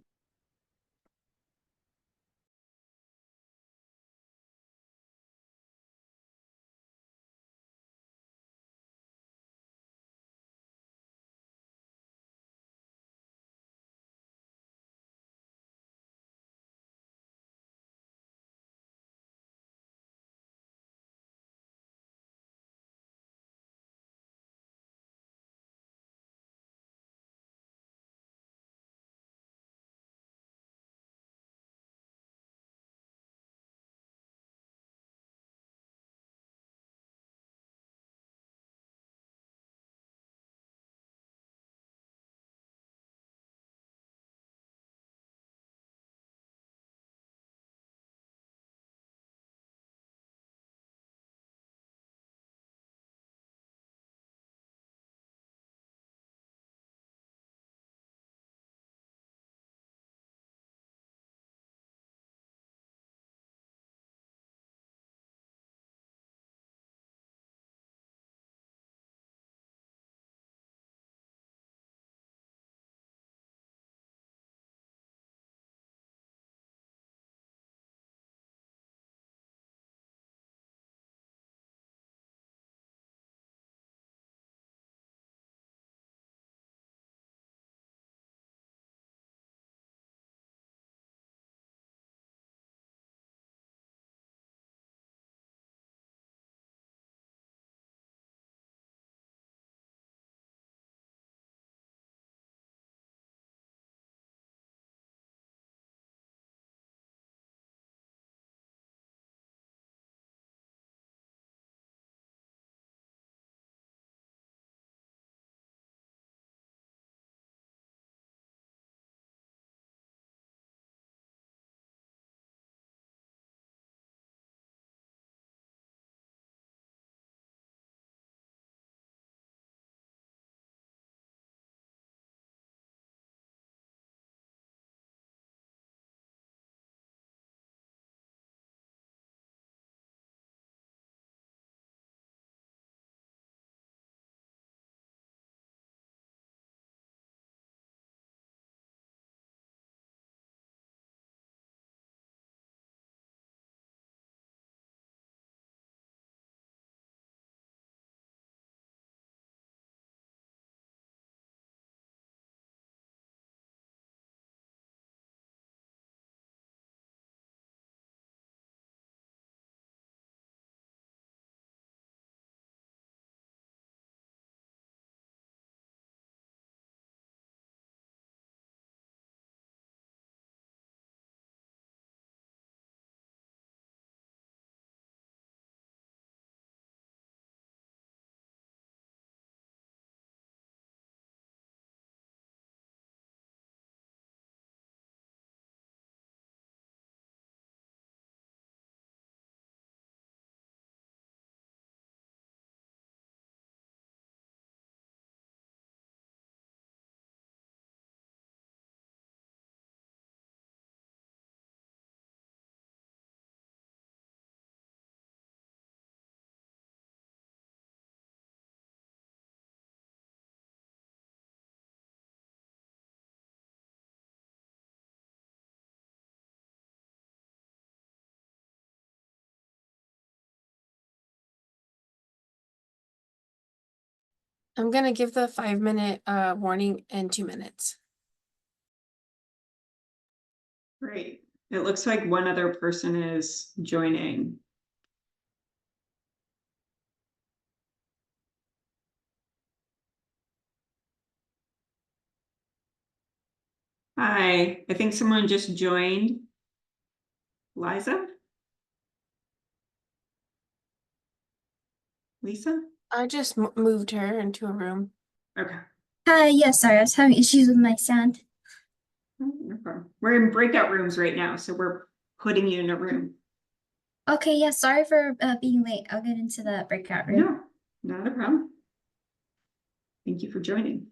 I'm gonna give the 5-minute warning in 2 minutes. Great. It looks like one other person is joining. Hi, I think someone just joined. Liza? Lisa? I just moved her into a room. Okay. Hi, yes, sorry, I was having issues with my sound. No problem. We're in breakout rooms right now, so we're putting you in a room. Okay, yeah, sorry for being late. I'll get into the breakout room. No, not a problem. Thank you for joining.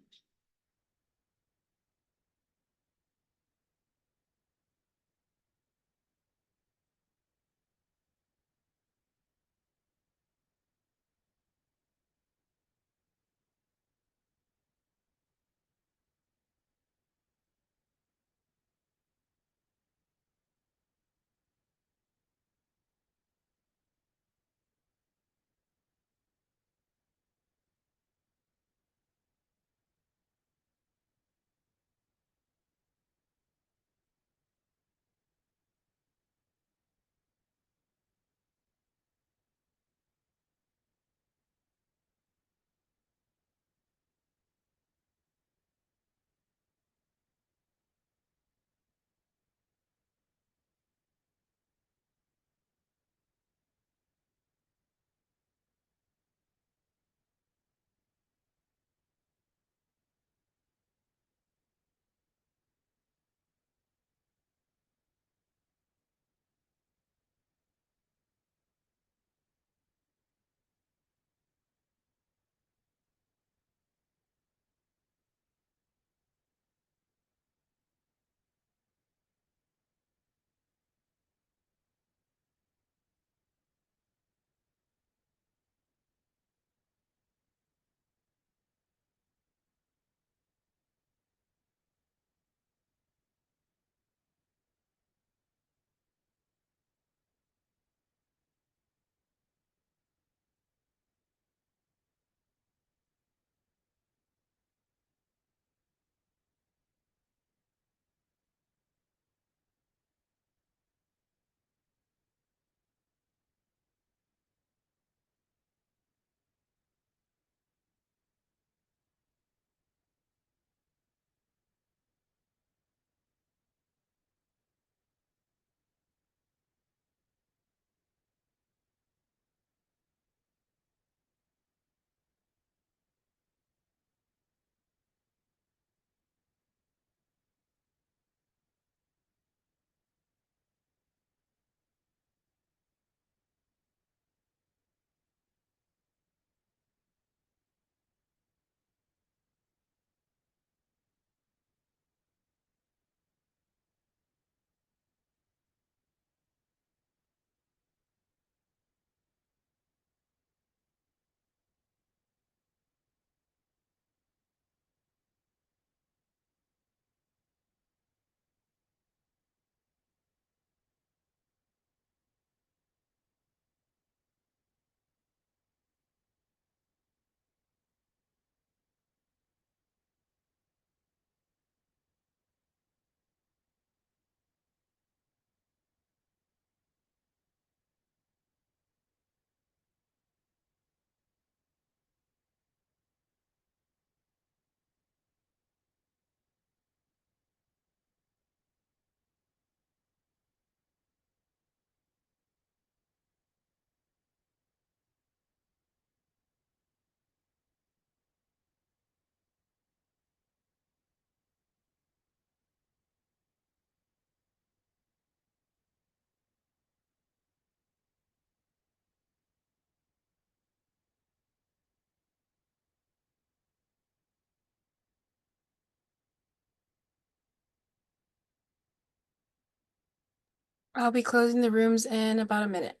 I'll be closing the rooms in about a minute.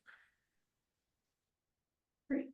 Great.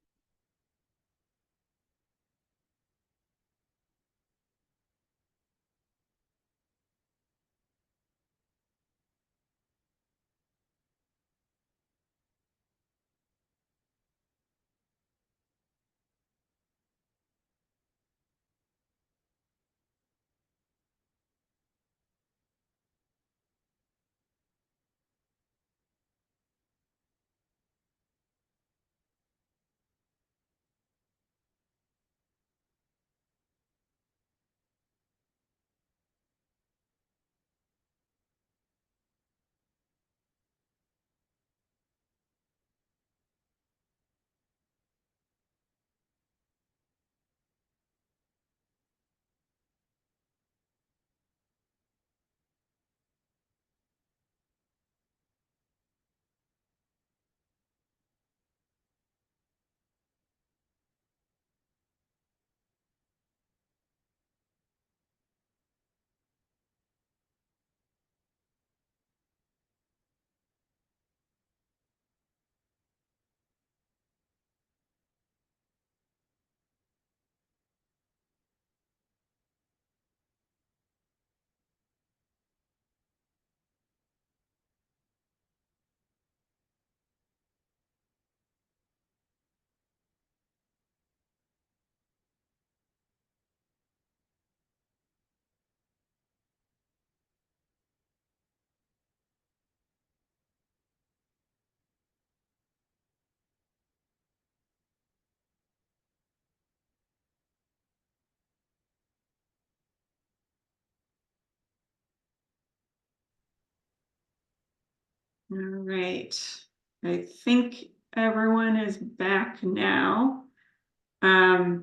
All right. I think everyone is back now. Now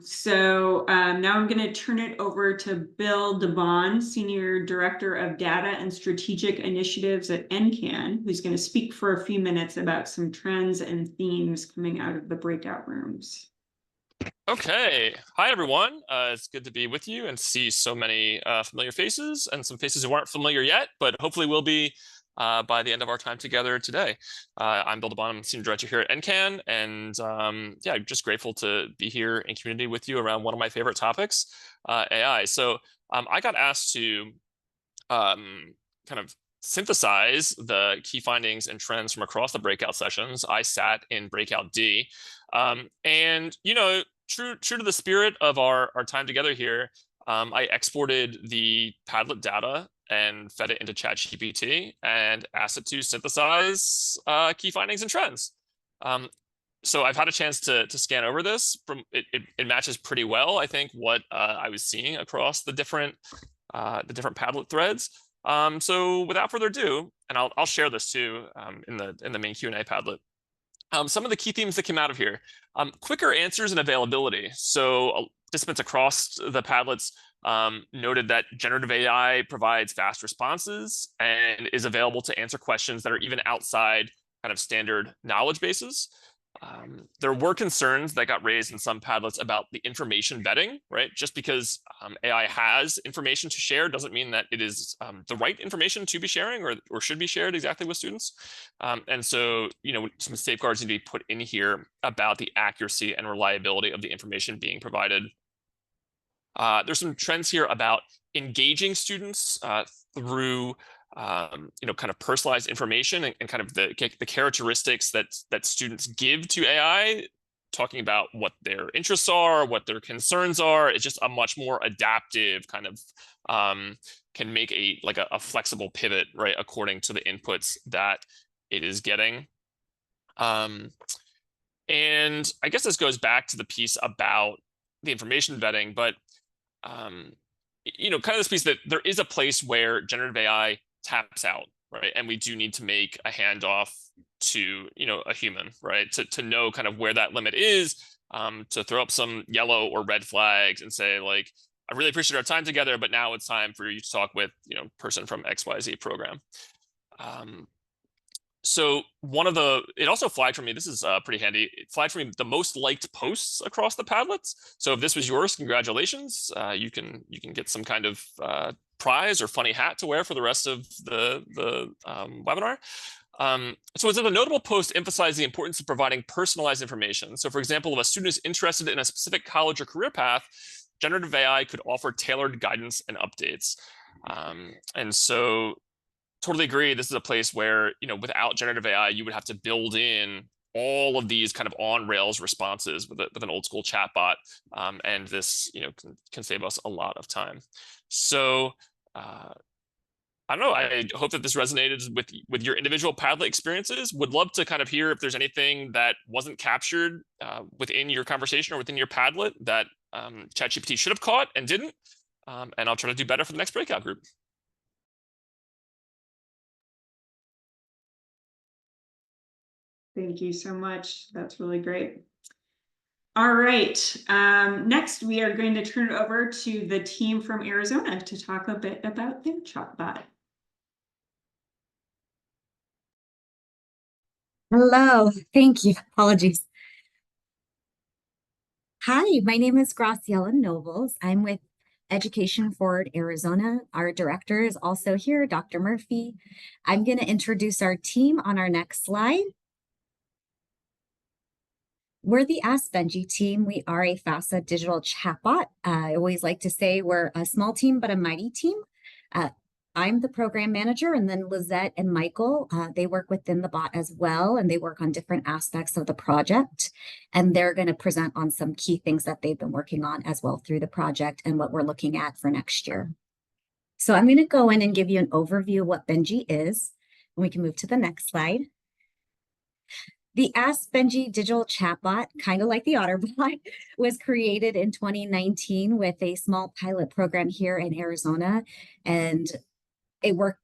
I'm going to turn it over to Bill DeBon, Senior Director of Data and Strategic Initiatives at NCAN, who's going to speak for a few minutes about some trends and themes coming out of the breakout rooms. Okay. Hi, everyone. It's good to be with you and see so many familiar faces and some faces who aren't familiar yet, but hopefully will be by the end of our time together today. I'm Bill DeBon, I'm Senior Director here at NCAN, and yeah, I'm just grateful to be here in community with you around one of my favorite topics, AI. So I got asked to kind of synthesize the key findings and trends from across the breakout sessions. I sat in breakout D, and true to the spirit of our time together here, I exported the Padlet data and fed it into ChatGPT and asked it to synthesize key findings and trends. So I've had a chance to scan over this. It matches pretty well, I think, what I was seeing across the different Padlet threads. So without further ado, and I'll share this too in the main Q&A Padlet. Some of the key themes that came out of here: quicker answers and availability. So participants across the Padlets noted that generative AI provides fast responses and is available to answer questions that are even outside kind of standard knowledge bases. There were concerns that got raised in some Padlets about the information vetting, right? Just because AI has information to share doesn't mean that it is the right information to be sharing or should be shared exactly with students. And so, some safeguards need to be put in here about the accuracy and reliability of the information being provided. There's some trends here about engaging students through kind of personalized information and kind of the characteristics that students give to AI, talking about what their interests are, what their concerns are. It's just a much more adaptive kind of can make a flexible pivot, right, according to the inputs that it is getting. And I guess this goes back to the piece about the information vetting, but kind of this piece that there is a place where generative AI taps out, right? And we do need to make a handoff to, a human, right? To know kind of where that limit is, to throw up some yellow or red flags and say, like, I really appreciate our time together, but now it's time for you to talk with, person from XYZ program. So it also flagged for me, this is pretty handy, it flagged for me the most liked posts across the Padlets. So if this was yours, congratulations. You can get some kind of prize or funny hat to wear for the rest of the webinar. So is it a notable post emphasize the importance of providing personalized information? So for example, if a student is interested in a specific college or career path, generative AI could offer tailored guidance and updates. And so totally agree. This is a place where, without generative AI, you would have to build in all of these kind of on rails responses with an old school chatbot. And this, can save us a lot of time. So I don't know. I hope that this resonated with your individual Padlet experiences. Would love to kind of hear if there's anything that wasn't captured within your conversation or within your Padlet that ChatGPT should have caught and didn't. And I'll try to do better for the next breakout group. Thank you so much. That's really great. All right. Next, we are going to turn it over to the team from Arizona to talk a bit about their chatbot. Hello, thank you. Apologies. Hi, my name is Graciela Nobles. I'm with Education Forward Arizona. Our director is also here, Dr. Murphy. I'm going to introduce our team on our next slide. We're the Ask Benji team. We are a FAFSA digital chatbot. I always like to say we're a small team, but a mighty team. I'm the program manager, and then Lizette and Michael, they work within the bot as well, and they work on different aspects of the project. And they're going to present on some key things that they've been working on as well through the project and what we're looking at for next year. So I'm going to go in and give you an overview of what Benji is, and we can move to the next slide. The Ask Benji digital chatbot, kind of like the OTTERbot, was created in 2019 with a small pilot program here in Arizona, and it worked.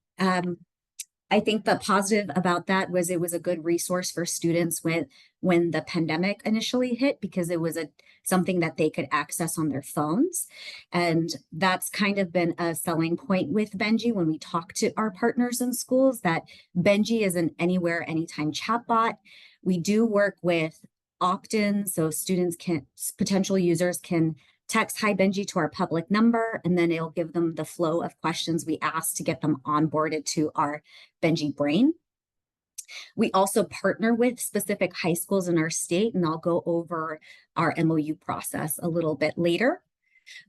I think the positive about that was it was a good resource for students when the pandemic initially hit, because it was something that they could access on their phones. And that's kind of been a selling point with Benji when we talk to our partners in schools, that Benji is an anywhere, anytime chatbot. We do work with opt-in, so potential users can text "Hi Benji" to our public number, and then it'll give them the flow of questions we ask to get them onboarded to our Benji brain. We also partner with specific high schools in our state, and I'll go over our MOU process a little bit later.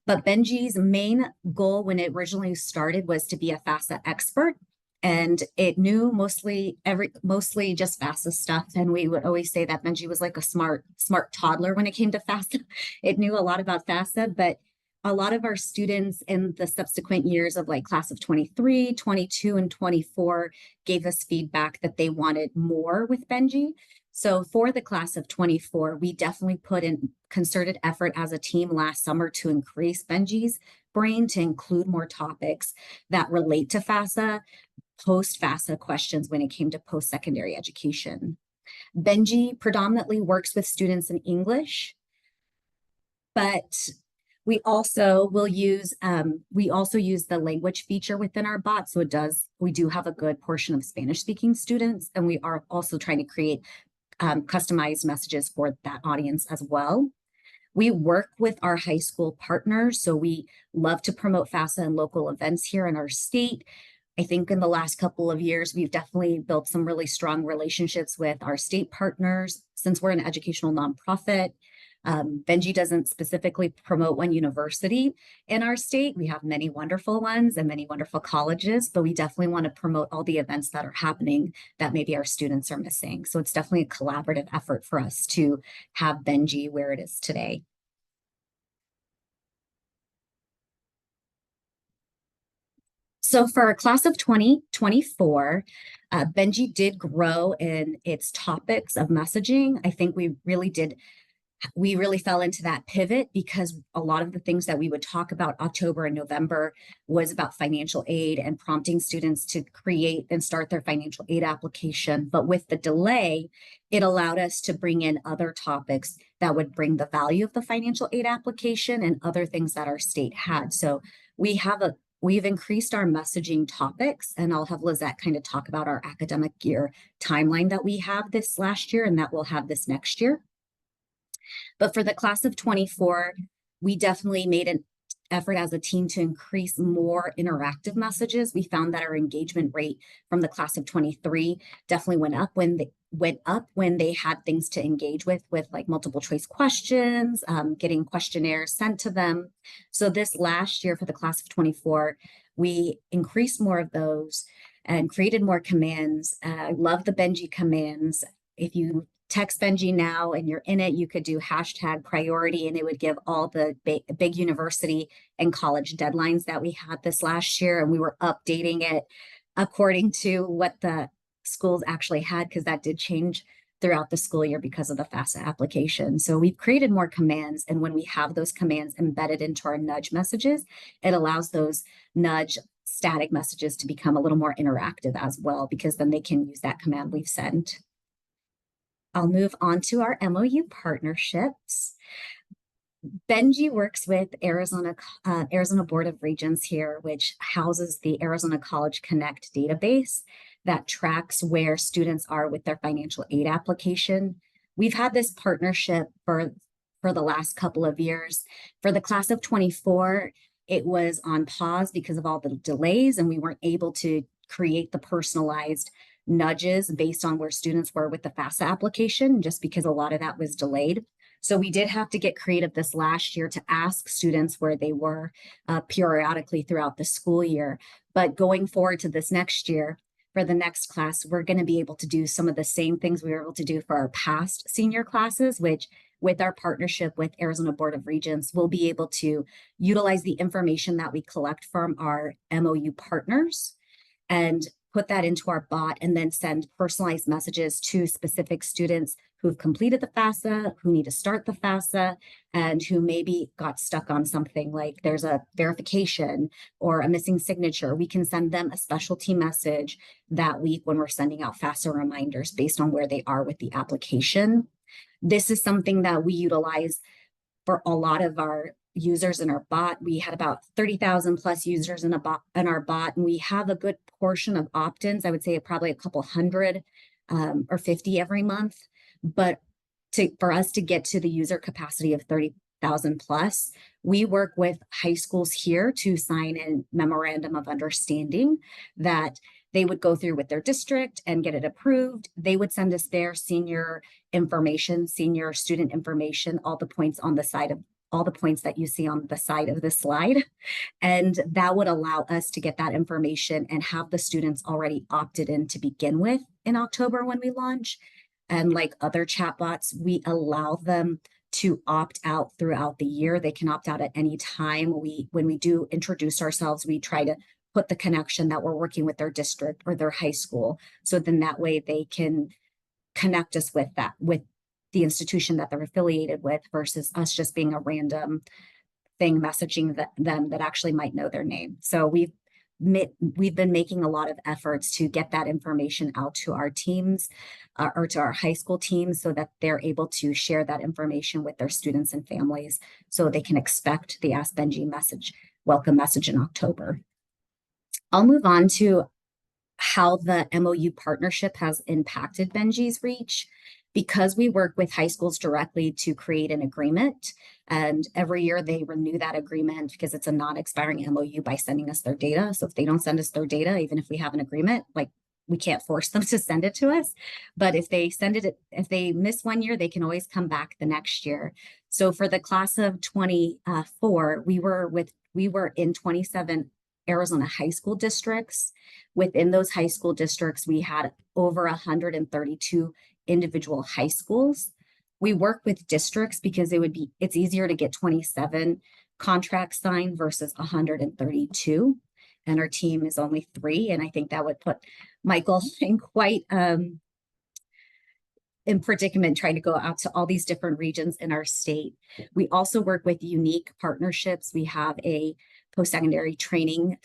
But Benji's main goal when it originally started was to be a FAFSA expert, and it knew mostly just FAFSA stuff. And we would always say that Benji was like a smart toddler when it came to FAFSA. It knew a lot about FAFSA, but a lot of our students in the subsequent years of like class of 23, 22, and 24 gave us feedback that they wanted more with Benji. So for the class of 24, we definitely put in concerted effort as a team last summer to increase Benji's brain, to include more topics that relate to FAFSA, post-FAFSA questions when it came to post-secondary education. Benji predominantly works with students in English, but we also use the language feature within our bot. So we do have a good portion of Spanish-speaking students, and we are also trying to create customized messages for that audience as well. We work with our high school partners, so we love to promote FAFSA and local events here in our state. I think in the last couple of years, we've definitely built some really strong relationships with our state partners. Since we're an educational nonprofit, Benji doesn't specifically promote one university in our state. We have many wonderful ones and many wonderful colleges, but we definitely want to promote all the events that are happening that maybe our students are missing. So it's definitely a collaborative effort for us to have Benji where it is today. So for our class of 2024, Benji did grow in its topics of messaging. I think we really fell into that pivot because a lot of the things that we would talk about October and November was about financial aid and prompting students to create and start their financial aid application. But with the delay, it allowed us to bring in other topics that would bring the value of the financial aid application and other things that our state had. So we've increased our messaging topics, and I'll have Lizette kind of talk about our academic year timeline that we have this last year and that we'll have this next year. But for the class of 24, we definitely made an effort as a team to increase more interactive messages. We found that our engagement rate from the class of 23 definitely went up when they had things to engage with like multiple choice questions, getting questionnaires sent to them. So this last year for the class of 24, we increased more of those and created more commands. I love the Benji commands. If you text Benji now and you're in it, you could do #priority and it would give all the big university and college deadlines that we had this last year. And we were updating it according to what the schools actually had, because that did change throughout the school year because of the FAFSA application. So we've created more commands. And when we have those commands embedded into our nudge messages, it allows those nudge static messages to become a little more interactive as well, because then they can use that command we've sent. I'll move on to our MOU partnerships. Benji works with Arizona Board of Regents here, which houses the Arizona College Connect database that tracks where students are with their financial aid application. We've had this partnership for the last couple of years. For the class of 24, it was on pause because of all the delays, and we weren't able to create the personalized nudges based on where students were with the FAFSA application, just because a lot of that was delayed. So we did have to get creative this last year to ask students where they were periodically throughout the school year. But going forward to this next year, for the next class, we're going to be able to do some of the same things we were able to do for our past senior classes, which with our partnership with Arizona Board of Regents, we'll be able to utilize the information that we collect from our MOU partners and put that into our bot and then send personalized messages to specific students who've completed the FAFSA, who need to start the FAFSA, and who maybe got stuck on something like there's a verification or a missing signature. We can send them a specialty message that week when we're sending out FAFSA reminders based on where they are with the application. This is something that we utilize for a lot of our users in our bot. We had about 30,000 plus users in our bot, and we have a good portion of opt-ins. I would say probably a couple hundred or 50 every month. But for us to get to the user capacity of 30,000 plus, we work with high schools here to sign a memorandum of understanding that they would go through with their district and get it approved. They would send us their senior information, senior student information, all the points on the side of all the points that you see on the side of the slide. And that would allow us to get that information and have the students already opted in to begin with in October when we launch. And like other chatbots, we allow them to opt out throughout the year. They can opt out at any time. When we do introduce ourselves, we try to put the connection that we're working with their district or their high school. So then that way they can connect us with the institution that they're affiliated with versus us just being a random thing messaging them that actually might know their name. So we've been making a lot of efforts to get that information out to our teams or to our high school teams so that they're able to share that information with their students and families so they can expect the Ask Benji welcome message in October. I'll move on to how the MOU partnership has impacted Benji's reach. Because we work with high schools directly to create an agreement, and every year they renew that agreement because it's a non-expiring MOU by sending us their data. So if they don't send us their data, even if we have an agreement, like we can't force them to send it to us. But if they if they miss 1 year, they can always come back the next year. So for the class of 24, we were in 27 Arizona high school districts. Within those high school districts, we had over 132 individual high schools. We work with districts because it's easier to get 27 contracts signed versus 132. And our team is only 3. And I think that would put Michael in quite in predicament trying to go out to all these different regions in our state. We also work with unique partnerships. We have a post-secondary training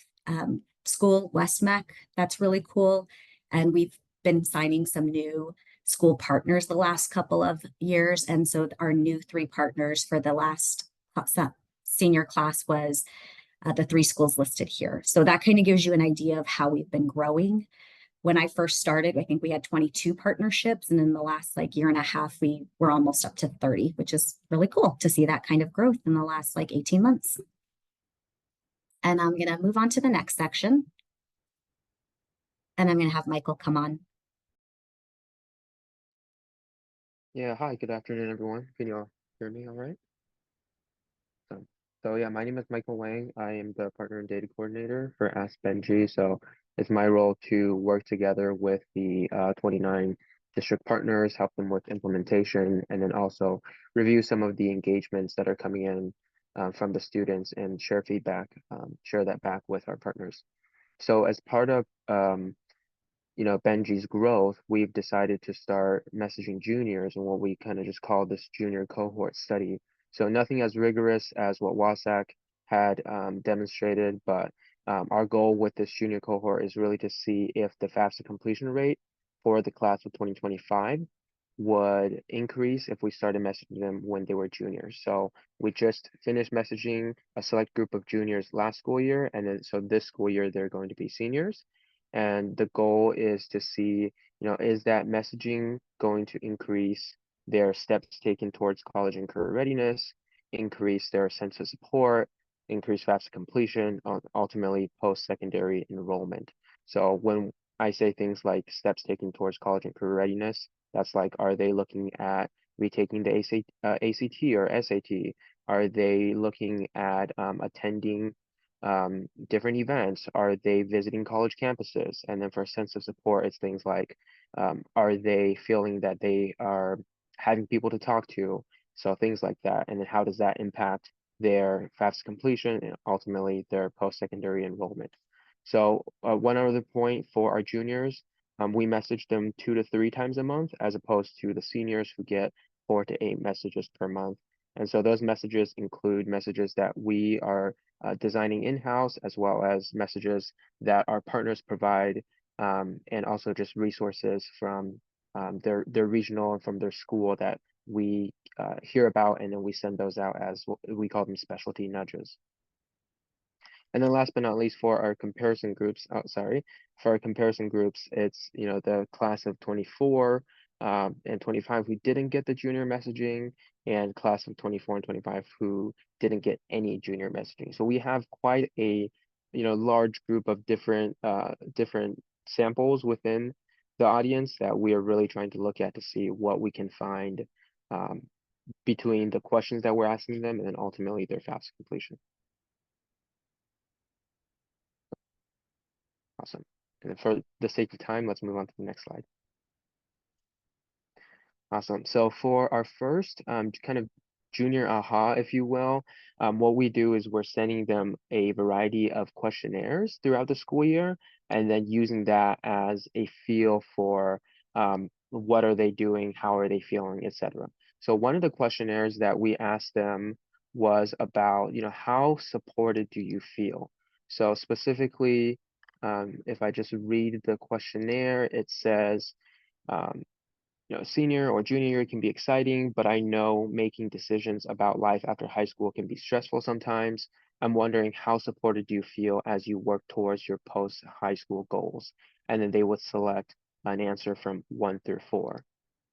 school, WSAC, that's really cool. And we've been signing some new school partners the last couple of years. And so our new 3 partners for the last senior class was the 3 schools listed here. So that kind of gives you an idea of how we've been growing. When I first started, I think we had 22 partnerships. And in the last year and a half, we were almost up to 30, which is really cool to see that kind of growth in the last 18 months. And I'm going to move on to the next section. And I'm going to have Michael come on. Yeah, hi, good afternoon, everyone. Can you all hear me all right? So yeah, my name is Michael Wang. I am the partner and data coordinator for Ask Benji. So it's my role to work together with the 29 district partners, help them with implementation, and then also review some of the engagements that are coming in from the students and share feedback, share that back with our partners. So as part of Benji's growth, we've decided to start messaging juniors and what we kind of just call this junior cohort study. So nothing as rigorous as what WSAC had demonstrated, but our goal with this junior cohort is really to see if the FAFSA completion rate for the class of 2025 would increase if we started messaging them when they were juniors. So we just finished messaging a select group of juniors last school year, and then so this school year they're going to be seniors. And the goal is to see, is that messaging going to increase their steps taken towards college and career readiness, increase their sense of support, increase FAFSA completion, ultimately post-secondary enrollment. So when I say things like steps taken towards college and career readiness, that's like, are they looking at retaking the ACT or SAT? Are they looking at attending different events? Are they visiting college campuses? And then for a sense of support, it's things like, are they feeling that they are having people to talk to? So things like that. And then how does that impact their FAFSA completion and ultimately their post-secondary enrollment? So one other point for our juniors, We message them 2 to 3 times a month, as opposed to the seniors who get 4 to 8 messages per month. And so those messages include messages that we are designing in-house, as well as messages that our partners provide, and also just resources from their regional and from their school that we hear about, and then we send those out as we call them specialty nudges. And then last but not least, for our comparison groups, for our comparison groups, it's, you know, the class of 24 and 25 who didn't get the junior messaging, and class of 24 and 25 who didn't get any junior messaging. So we have quite a, you know, large group of different samples within the audience that we are really trying to look at to see what we can find between the questions that we're asking them and then ultimately their FAFSA completion. Awesome. And then for the sake of time, let's move on to the next slide. Awesome. So for our first kind of junior aha, if you will, what we do is we're sending them a variety of questionnaires throughout the school year, and then using that as a feel for what are they doing, how are they feeling, etc. So one of the questionnaires that we asked them was about, you know, how supported do you feel? So specifically, if I just read the questionnaire, it says, you know, senior or junior year can be exciting, but I know making decisions about life after high school can be stressful sometimes. I'm wondering, how supported do you feel as you work towards your post-high school goals? And then they would select an answer from 1 through 4.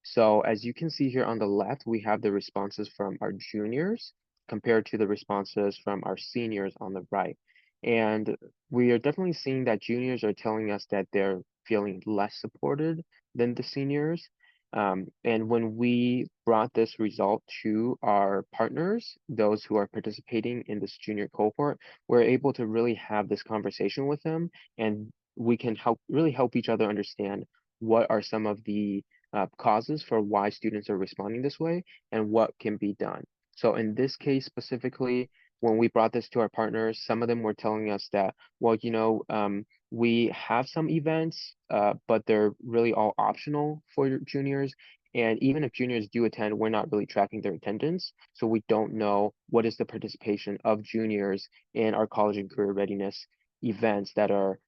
So as you can see here on the left, we have the responses from our juniors compared to the responses from our seniors on the right. And we are definitely seeing that juniors are telling us that they're feeling less supported than the seniors. And when we brought this result to our partners, those who are participating in this junior cohort, we're able to really have this conversation with them, and we can really help each other understand what are some of the causes for why students are responding this way and what can be done. So in this case specifically, when we brought this to our partners, some of them were telling us that, well, you know, we have some events, but they're really all optional for juniors. And even if juniors do attend, we're not really tracking their attendance. So we don't know what is the participation of juniors in our college and career readiness events that are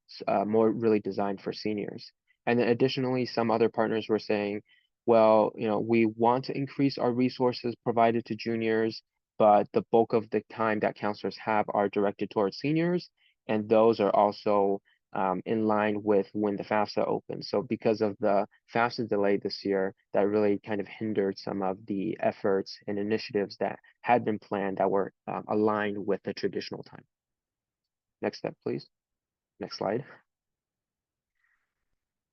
more really designed for seniors. And then additionally, some other partners were saying, well, you know, we want to increase our resources provided to juniors, but the bulk of the time that counselors have are directed towards seniors, and those are also in line with when the FAFSA opens. So because of the FAFSA delay this year, that really kind of hindered some of the efforts and initiatives that had been planned that were aligned with the traditional time. Next step, please. Next slide.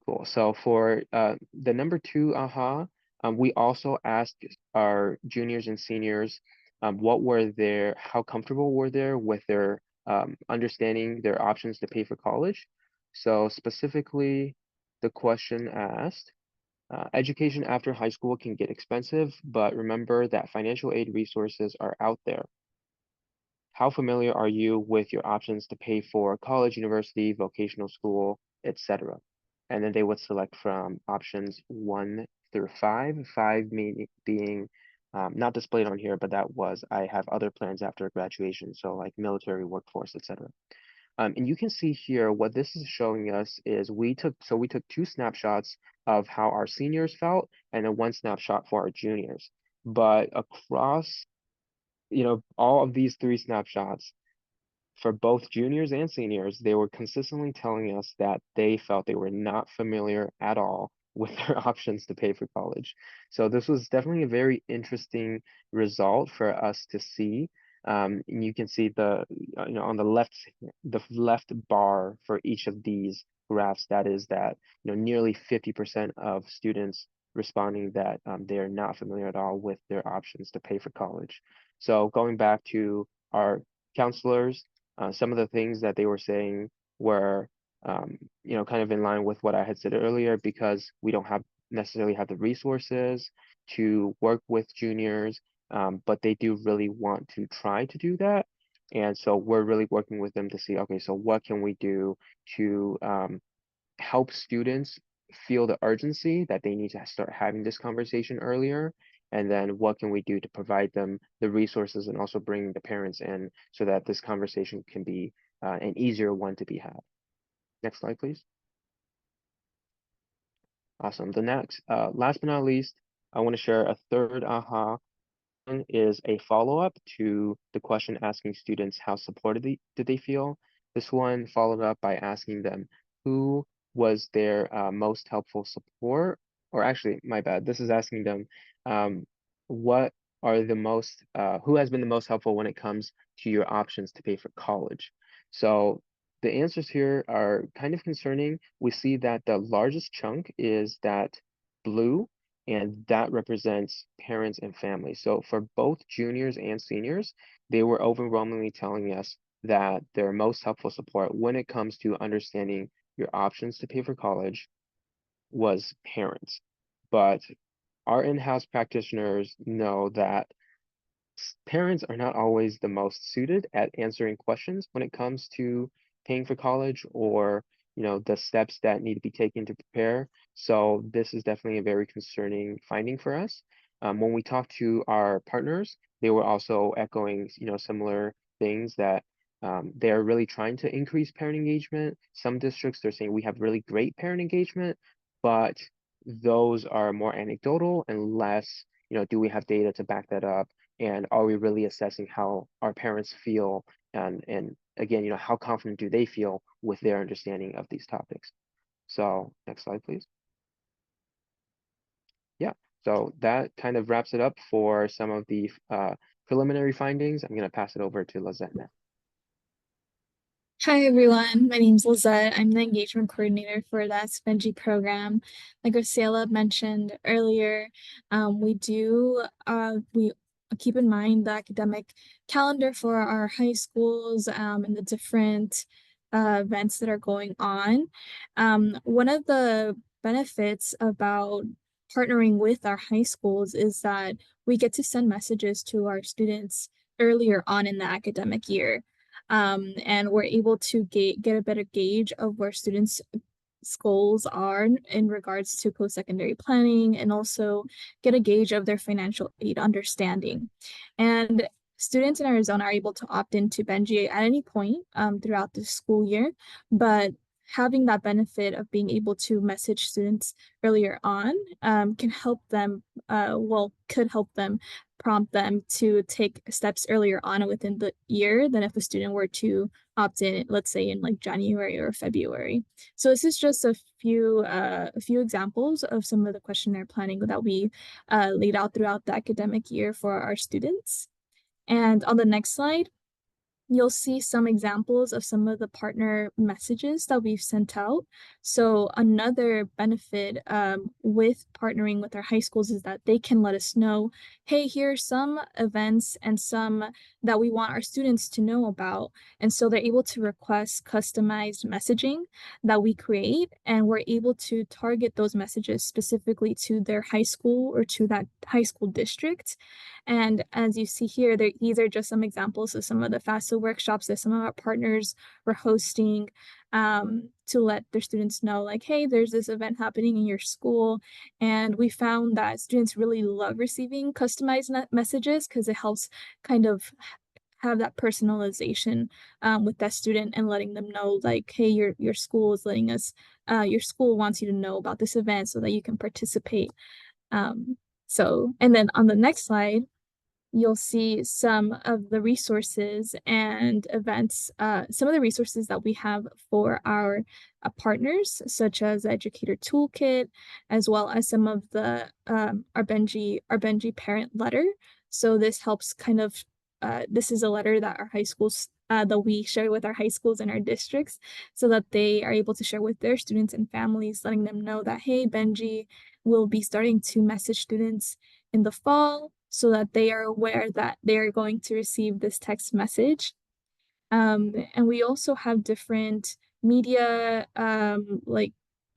Cool. So for the number 2 aha, we also asked our juniors and seniors how comfortable were they with their understanding their options to pay for college. So specifically, the question asked, education after high school can get expensive, but remember that financial aid resources are out there. How familiar are you with your options to pay for college, university, vocational school, etc.? And then they would select from options 1 through 5, 5 being not displayed on here, but that was, I have other plans after graduation, so like military, workforce, etc. And you can see here what this is showing us is we took 2 snapshots of how our seniors felt, and then 1 snapshot for our juniors. But across, you know, all of these 3 snapshots, for both juniors and seniors, they were consistently telling us that they felt they were not familiar at all with their options to pay for college. So this was definitely a very interesting result for us to see. And you can see on the left bar for each of these graphs, that is that, you know, nearly 50% of students responding that they are not familiar at all with their options to pay for college. So going back to our counselors, some of the things that they were saying were, you know, kind of in line with what I had said earlier, because we don't necessarily have the resources to work with juniors, but they do really want to try to do that. And so we're really working with them to see, okay, so what can we do to help students feel the urgency that they need to start having this conversation earlier? And then what can we do to provide them the resources and also bring the parents in so that this conversation can be an easier one to be had? Next slide, please. Awesome. The next, last but not least, I want to share a third aha is a follow-up to the question asking students how supported did they feel. This one followed up by asking them who was their most helpful support, or actually, my bad, this is asking them what are the most, who has been the most helpful when it comes to your options to pay for college. So the answers here are kind of concerning. We see that the largest chunk is that blue, and that represents parents and families. So for both juniors and seniors, they were overwhelmingly telling us that their most helpful support when it comes to understanding your options to pay for college was parents. But our in-house practitioners know that parents are not always the most suited at answering questions when it comes to paying for college or the steps that need to be taken to prepare. So this is definitely a very concerning finding for us. When we talked to our partners, they were also echoing similar things that they're really trying to increase parent engagement. Some districts, they're saying we have really great parent engagement, but those are more anecdotal and less, do we have data to back that up? And are we really assessing how our parents feel? And again, how confident do they feel with their understanding of these topics? So next slide, please. Yeah, so that kind of wraps it up for some of the preliminary findings. I'm going to pass it over to Lizette now. Hi everyone, my name is Lizette. I'm the engagement coordinator for the Ask Benji program. Like Rosela mentioned earlier, we keep in mind the academic calendar for our high schools and the different events that are going on. One of the benefits about partnering with our high schools is that we get to send messages to our students earlier on in the academic year. And we're able to get a better gauge of where students' goals are in regards to post-secondary planning, and also get a gauge of their financial aid understanding. And students in Arizona are able to opt into Benji at any point throughout the school year, but having that benefit of being able to message students earlier on can help them, could help them, prompt them to take steps earlier on within the year than if a student were to opt in, let's say in like January or February. So this is just a few examples of some of the questionnaire planning that we laid out throughout the academic year for our students. And on the next slide, you'll see some examples of some of the partner messages that we've sent out. So another benefit with partnering with our high schools is that they can let us know, hey, here are some events and some that we want our students to know about. And so they're able to request customized messaging that we create, and we're able to target those messages specifically to their high school or to that high school district. And as you see here, these are just some examples of some of the FAFSA workshops that some of our partners were hosting to let their students know, like, hey, there's this event happening in your school. And we found that students really love receiving customized messages because it helps kind of have that personalization with that student and letting them know, like, hey, your school is letting us, your school wants you to know about this event so that you can participate. And then on the next slide, you'll see some of the resources and events, some of the resources that we have for our partners, such as the Educator Toolkit, as well as some of the our Benji parent letter. So this helps kind of, this is a letter that our high schools, that we share with our high schools and our districts, so that they are able to share with their students and families, letting them know that, hey, Benji will be starting to message students in the fall, so that they are aware that they are going to receive this text message. And we also have different media like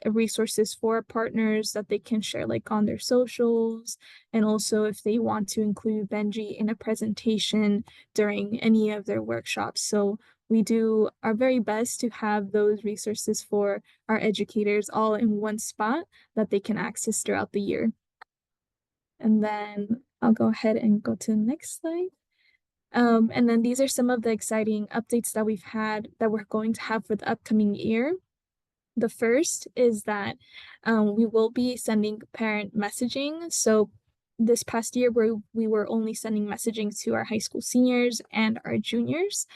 resources for partners that they can share, like on their socials, and also if they want to include Benji in a presentation during any of their workshops. So we do our very best to have those resources for our educators all in one spot that they can access throughout the year. And then I'll go ahead and go to the next slide. And then these are some of the exciting updates that we've had that we're going to have for the upcoming year. The first is that we will be sending parent messaging. So this past year we were only sending messaging to our high school seniors and our juniors.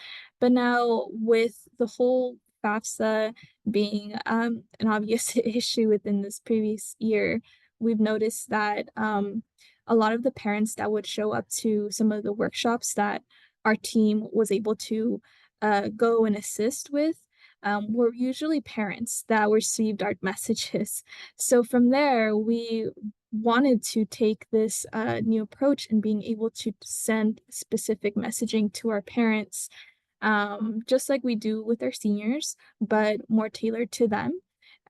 But now with the whole FAFSA being an obvious issue within this previous year, we've noticed that a lot of the parents that would show up to some of the workshops that our team was able to go and assist with were usually parents that received our messages. So from there, we wanted to take this new approach and being able to send specific messaging to our parents, just like we do with our seniors, but more tailored to them.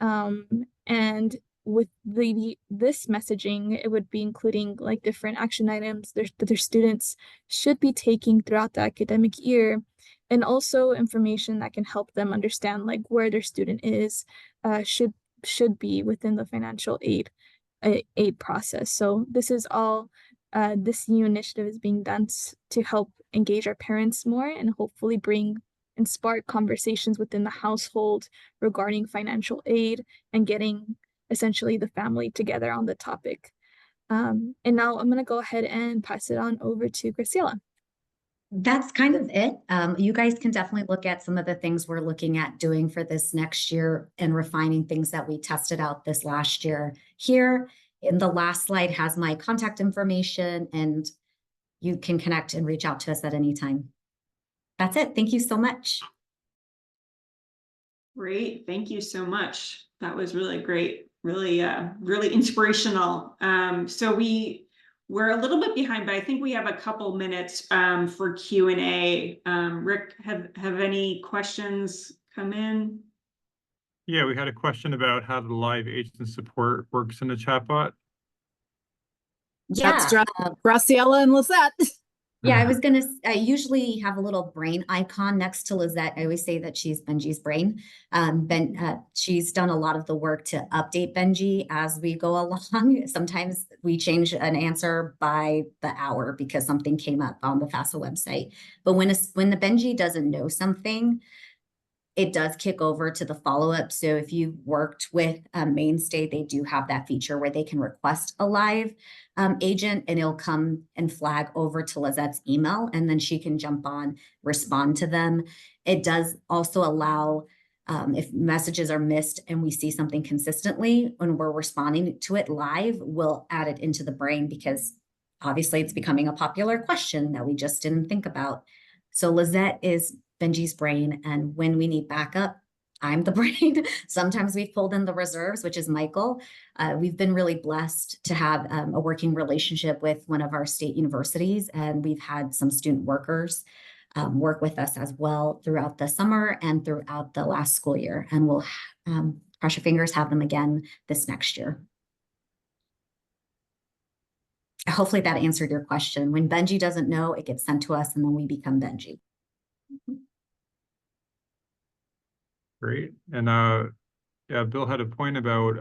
And with this messaging, it would be including like different action items that their students should be taking throughout the academic year, and also information that can help them understand like where their student is should be within the financial aid process. So this is all this new initiative is being done to help engage our parents more and hopefully bring and spark conversations within the household regarding financial aid and getting essentially the family together on the topic. And now I'm going to go ahead and pass it on over to Graciela. That's kind of it. You guys can definitely look at some of the things we're looking at doing for this next year and refining things that we tested out this last year. Here in the last slide has my contact information, and you can connect and reach out to us at any time. That's it. Thank you so much. Great. Thank you so much. That was really great. Really, really inspirational. So we're a little bit behind, but I think we have a couple minutes for Q&A. Rick, have any questions come in? Yeah, we had a question about how the live agent support works in the chatbot. Yeah, That's Graciela and Lizette. Yeah, I usually have a little brain icon next to Lizette. I always say that she's Benji's brain. She's done a lot of the work to update Benji as we go along. Sometimes we change an answer by the hour because something came up on the FAFSA website. But when the Benji doesn't know something, it does kick over to the follow-up. So if you worked with Mainstay, they do have that feature where they can request a live agent, and it'll come and flag over to Lizette's email, and then she can jump on, respond to them. It does also allow, if messages are missed and we see something consistently, when we're responding to it live, we'll add it into the brain because obviously it's becoming a popular question that we just didn't think about. So Lizette is Benji's brain, and when we need backup, I'm the brain. Sometimes we've pulled in the reserves, which is Michael. We've been really blessed to have a working relationship with one of our state universities, and we've had some student workers work with us as well throughout the summer and throughout the last school year. And we'll, cross your fingers, have them again this next year. Hopefully that answered your question. When Benji doesn't know, it gets sent to us, and then we become Benji. Great. And yeah, Bill had a point about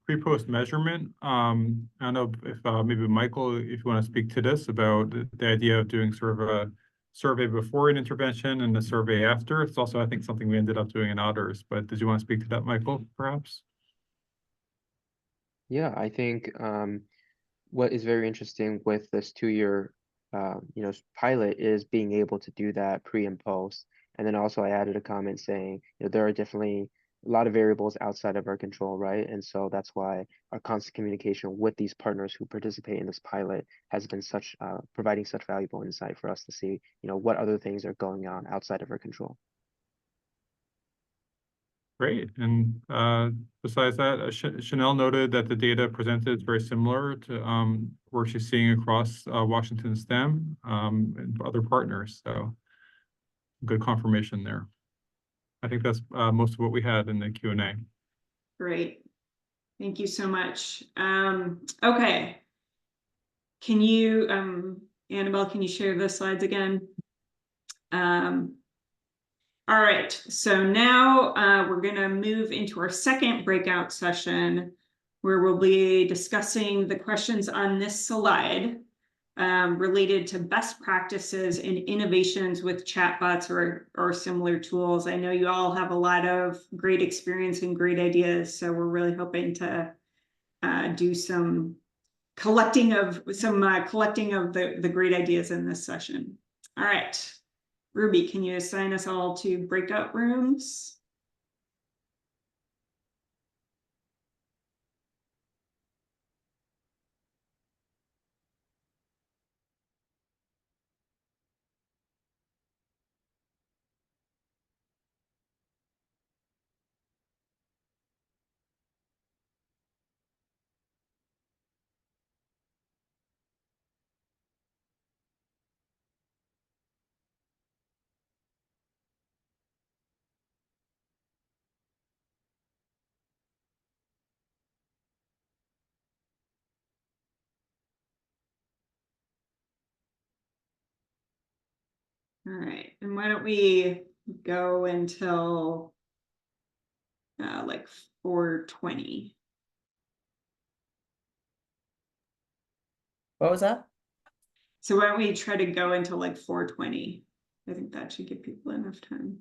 pre-post measurement. I don't know if maybe Michael, if you want to speak to this about the idea of doing sort of a survey before an intervention and a survey after. It's also, I think, something we ended up doing in OTTERS, but did you want to speak to that, Michael, perhaps? Yeah, I think what is very interesting with this 2-year pilot is being able to do that pre and post. And then also I added a comment saying, there are definitely a lot of variables outside of our control, right? And so that's why our constant communication with these partners who participate in this pilot has been such providing such valuable insight for us to see, what other things are going on outside of our control. Great. And besides that, Chanel noted that the data presented is very similar to work she's seeing across Washington STEM and other partners. So good confirmation there. I think that's most of what we had in the Q&A. Great. Thank you so much. Okay. Can you, Annabelle, can you share the slides again? All right, so now we're going to move into our second breakout session where we'll be discussing the questions on this slide related to best practices and innovations with chatbots or similar tools. I know you all have a lot of great experience and great ideas, so we're really hoping to do some collecting of the great ideas in this session. All right. Ruby, can you assign us all to breakout rooms? All right, and why don't we go until like 4:20? What was that? So why don't we try to go until like 4:20? I think that should give people enough time.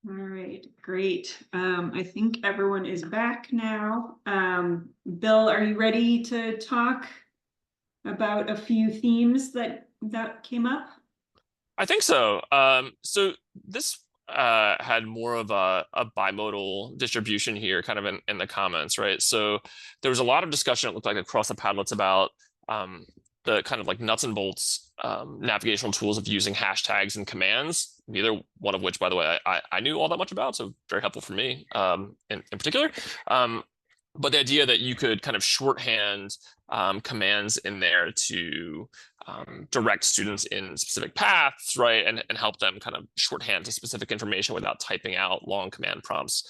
All right, great. I think everyone is back now. Bill, are you ready to talk about a few themes that came up? I think so. So this had more of a bimodal distribution here, kind of in the comments, right? So there was a lot of discussion, it looked like, across the Padlets about the kind of like nuts and bolts navigational tools of using hashtags and commands, neither one of which, by the way, I knew all that much about, so very helpful for me in particular. But the idea that you could kind of shorthand commands in there to direct students in specific paths, right, and help them kind of shorthand to specific information without typing out long command prompts,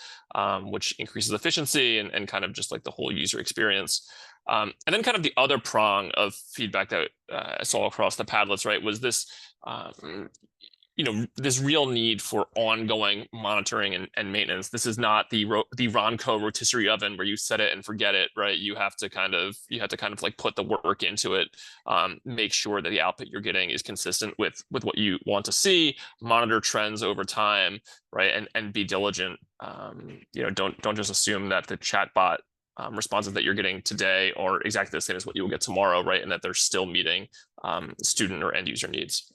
which increases efficiency and kind of just like the whole user experience. And then kind of the other prong of feedback that I saw across the Padlets, right, was this this real need for ongoing monitoring and maintenance. This is not the Ronco rotisserie oven where you set it and forget it, right? You have to kind of like put the work into it, make sure that the output you're getting is consistent with what you want to see, monitor trends over time, right? And be diligent. Don't just assume that the chatbot responses that you're getting today are exactly the same as what you will get tomorrow, right? And that they're still meeting student or end user needs.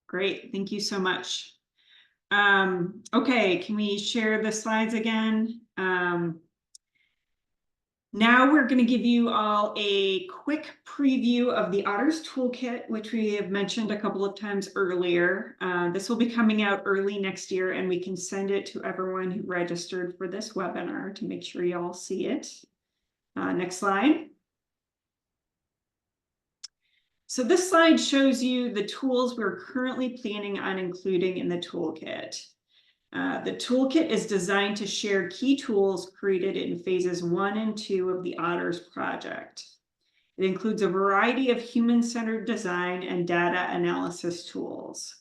Great, thank you so much. Okay, can we share the slides again? Now we're going to give you all a quick preview of the OTTERS Toolkit, which we have mentioned a couple of times earlier. This will be coming out early next year, and we can send it to everyone who registered for this webinar to make sure you all see it. Next slide. So this slide shows you the tools we're currently planning on including in the toolkit. The toolkit is designed to share key tools created in phases 1 and 2 of the OTTERS project. It includes a variety of human-centered design and data analysis tools.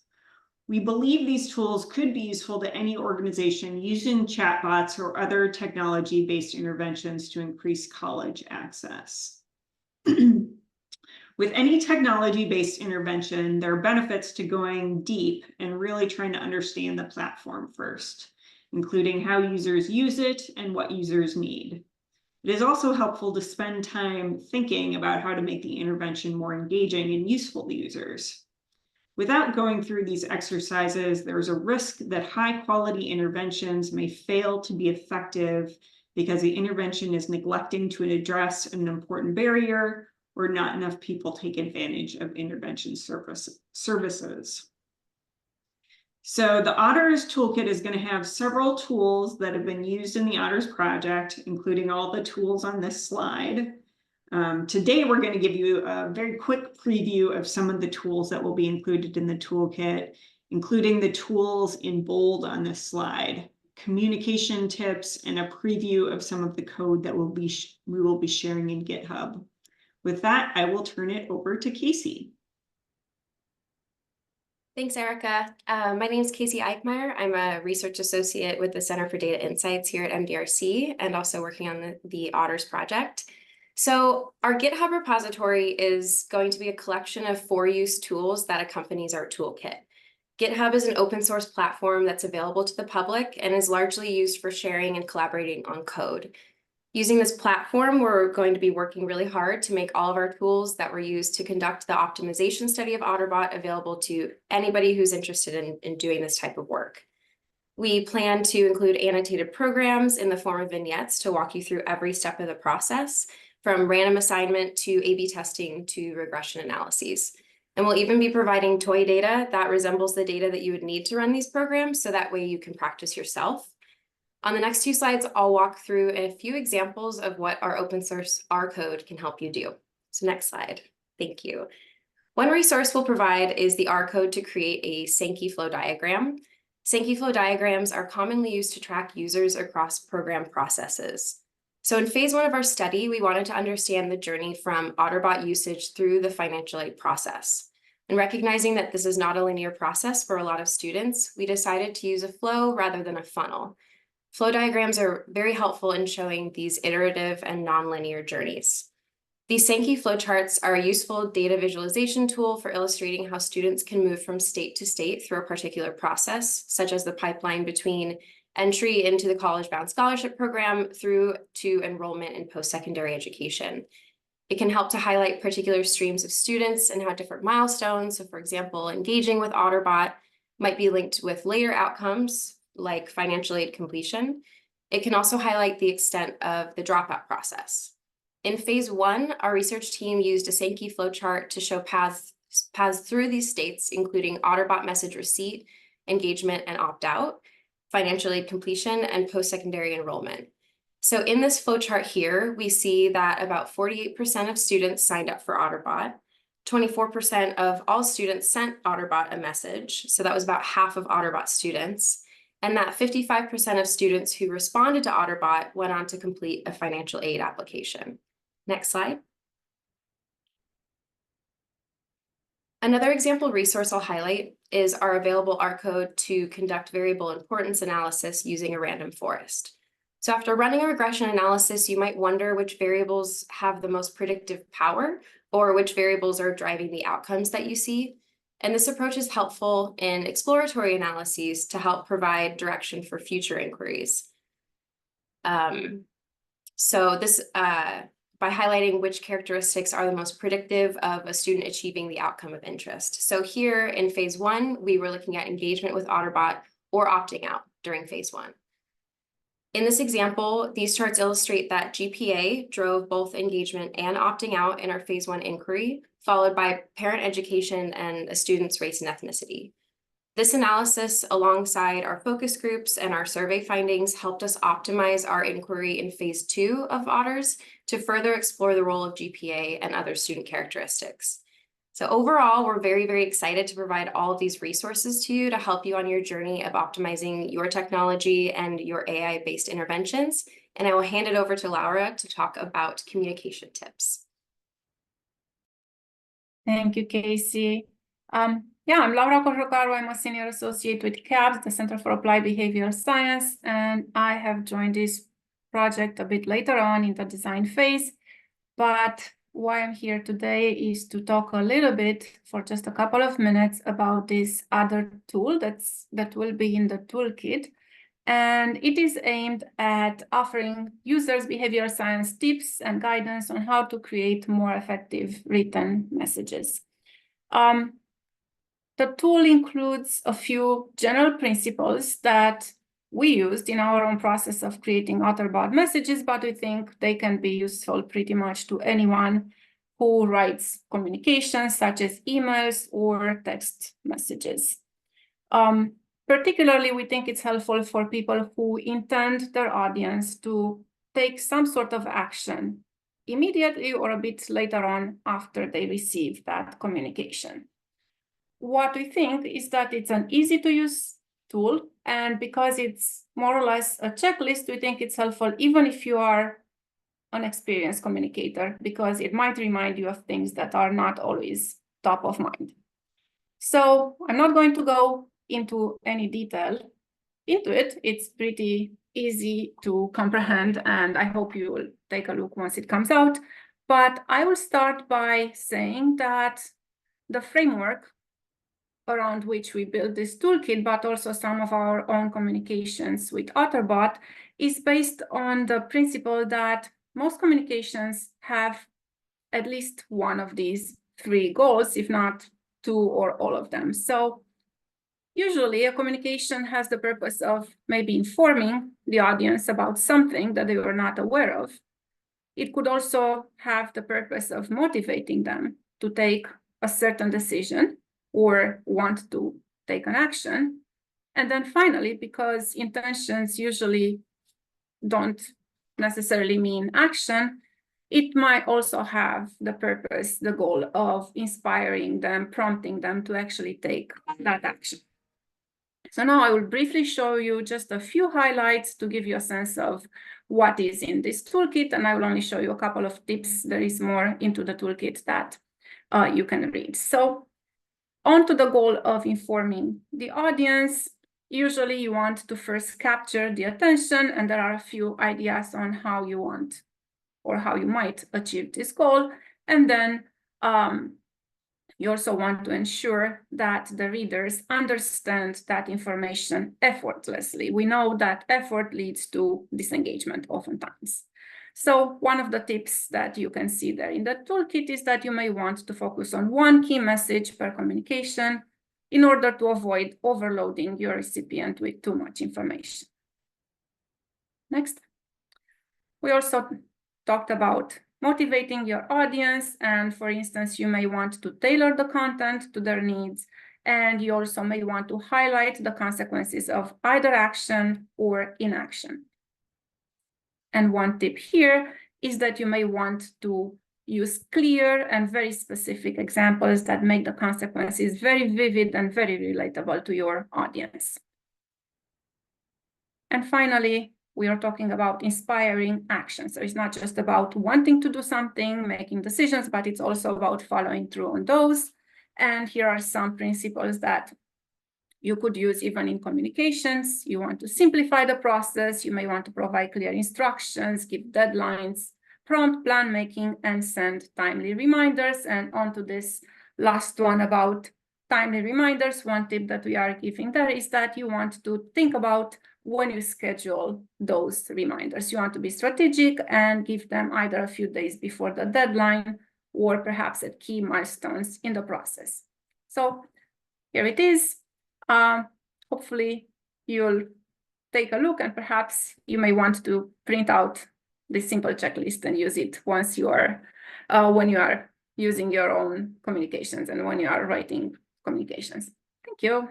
We believe these tools could be useful to any organization using chatbots or other technology-based interventions to increase college access. With any technology-based intervention, there are benefits to going deep and really trying to understand the platform first, including how users use it and what users need. It is also helpful to spend time thinking about how to make the intervention more engaging and useful to users. Without going through these exercises, there is a risk that high-quality interventions may fail to be effective because the intervention is neglecting to address an important barrier or not enough people take advantage of intervention services. So the OTTERS Toolkit is going to have several tools that have been used in the OTTERS project, including all the tools on this slide. Today, we're going to give you a very quick preview of some of the tools that will be included in the toolkit, including the tools in bold on this slide, communication tips, and a preview of some of the code that we will be sharing in GitHub. With that, I will turn it over to Casey. Thanks, Erica. My name is Casey Eichmeyer. I'm a research associate with the Center for Data Insights here at MDRC and also working on the OTTERS project. So our GitHub repository is going to be a collection of for-use tools that accompanies our toolkit. GitHub is an open source platform that's available to the public and is largely used for sharing and collaborating on code. Using this platform, we're going to be working really hard to make all of our tools that were used to conduct the optimization study of OtterBot available to anybody who's interested in doing this type of work. We plan to include annotated programs in the form of vignettes to walk you through every step of the process, from random assignment to A/B testing to regression analyses. And we'll even be providing toy data that resembles the data that you would need to run these programs, so that way you can practice yourself. On the next 2 slides, I'll walk through a few examples of what our open source R code can help you do. So next slide. Thank you. One resource we'll provide is the R code to create a Sankey flow diagram. Sankey flow diagrams are commonly used to track users across program processes. So in phase 1 of our study, we wanted to understand the journey from OtterBot usage through the financial aid process. And recognizing that this is not a linear process for a lot of students, we decided to use a flow rather than a funnel. Flow diagrams are very helpful in showing these iterative and nonlinear journeys. These Sankey flowcharts are a useful data visualization tool for illustrating how students can move from state to state through a particular process, such as the pipeline between entry into the college-bound scholarship program through to enrollment in post-secondary education. It can help to highlight particular streams of students and how different milestones, so for example, engaging with OtterBot might be linked with later outcomes like financial aid completion. It can also highlight the extent of the dropout process. In phase 1, our research team used a Sankey flowchart to show paths through these states, including OtterBot message receipt, engagement and opt-out, financial aid completion, and post-secondary enrollment. So in this flowchart here, we see that about 48% of students signed up for OtterBot, 24% of all students sent OtterBot a message, so that was about half of OtterBot students, and that 55% of students who responded to OtterBot went on to complete a financial aid application. Next slide. Another example resource I'll highlight is our available R code to conduct variable importance analysis using a random forest. So after running a regression analysis, you might wonder which variables have the most predictive power or which variables are driving the outcomes that you see. And this approach is helpful in exploratory analyses to help provide direction for future inquiries. By highlighting which characteristics are the most predictive of a student achieving the outcome of interest. So here in phase 1, we were looking at engagement with OtterBot or opting out during phase 1. In this example, these charts illustrate that GPA drove both engagement and opting out in our phase 1 inquiry, followed by parent education and a student's race and ethnicity. This analysis, alongside our focus groups and our survey findings, helped us optimize our inquiry in phase 2 of OTTERS to further explore the role of GPA and other student characteristics. So overall, we're very, very excited to provide all of these resources to you to help you on your journey of optimizing your technology and your AI-based interventions. And I will hand it over to Laura to talk about communication tips. Thank you, Casey. Yeah, I'm Laura Corrocaro. I'm a senior associate with CABS, the Center for Applied Behavioral Science, and I have joined this project a bit later on in the design phase. But why I'm here today is to talk a little bit for just a couple of minutes about this other tool that will be in the toolkit. And it is aimed at offering users behavioral science tips and guidance on how to create more effective written messages. The tool includes a few general principles that we used in our own process of creating OtterBot messages, but we think they can be useful pretty much to anyone who writes communications such as emails or text messages. Particularly, we think it's helpful for people who intend their audience to take some sort of action immediately or a bit later on after they receive that communication. What we think is that it's an easy to use tool, and because it's more or less a checklist, we think it's helpful even if you are an experienced communicator, because it might remind you of things that are not always top of mind. So I'm not going to go into any detail into it. It's pretty easy to comprehend, and I hope you will take a look once it comes out. But I will start by saying that the framework around which we build this toolkit, but also some of our own communications with OtterBot, is based on the principle that most communications have at least one of these 3 goals, if not 2 or all of them. So usually a communication has the purpose of maybe informing the audience about something that they were not aware of. It could also have the purpose of motivating them to take a certain decision or want to take an action. And then finally, because intentions usually don't necessarily mean action, it might also have the purpose, the goal of inspiring them, prompting them to actually take that action. So now I will briefly show you just a few highlights to give you a sense of what is in this toolkit, and I will only show you a couple of tips. There is more into the toolkit that you can read. So on to the goal of informing the audience. Usually you want to first capture the attention, and there are a few ideas on how you want or how you might achieve this goal. And then you also want to ensure that the readers understand that information effortlessly. We know that effort leads to disengagement oftentimes. So one of the tips that you can see there in the toolkit is that you may want to focus on one key message per communication in order to avoid overloading your recipient with too much information. Next. We also talked about motivating your audience, and for instance, you may want to tailor the content to their needs, and you also may want to highlight the consequences of either action or inaction. And one tip here is that you may want to use clear and very specific examples that make the consequences very vivid and very relatable to your audience. And finally, we are talking about inspiring action. So it's not just about wanting to do something, making decisions, but it's also about following through on those. And here are some principles that you could use even in communications. You want to simplify the process. You may want to provide clear instructions, give deadlines, prompt plan making, and send timely reminders. And onto this last one about timely reminders, one tip that we are giving there is that you want to think about when you schedule those reminders. You want to be strategic and give them either a few days before the deadline or perhaps at key milestones in the process. So here it is. Hopefully you'll take a look, and perhaps you may want to print out this simple checklist and use it once you are when you are using your own communications and when you are writing communications. Thank you.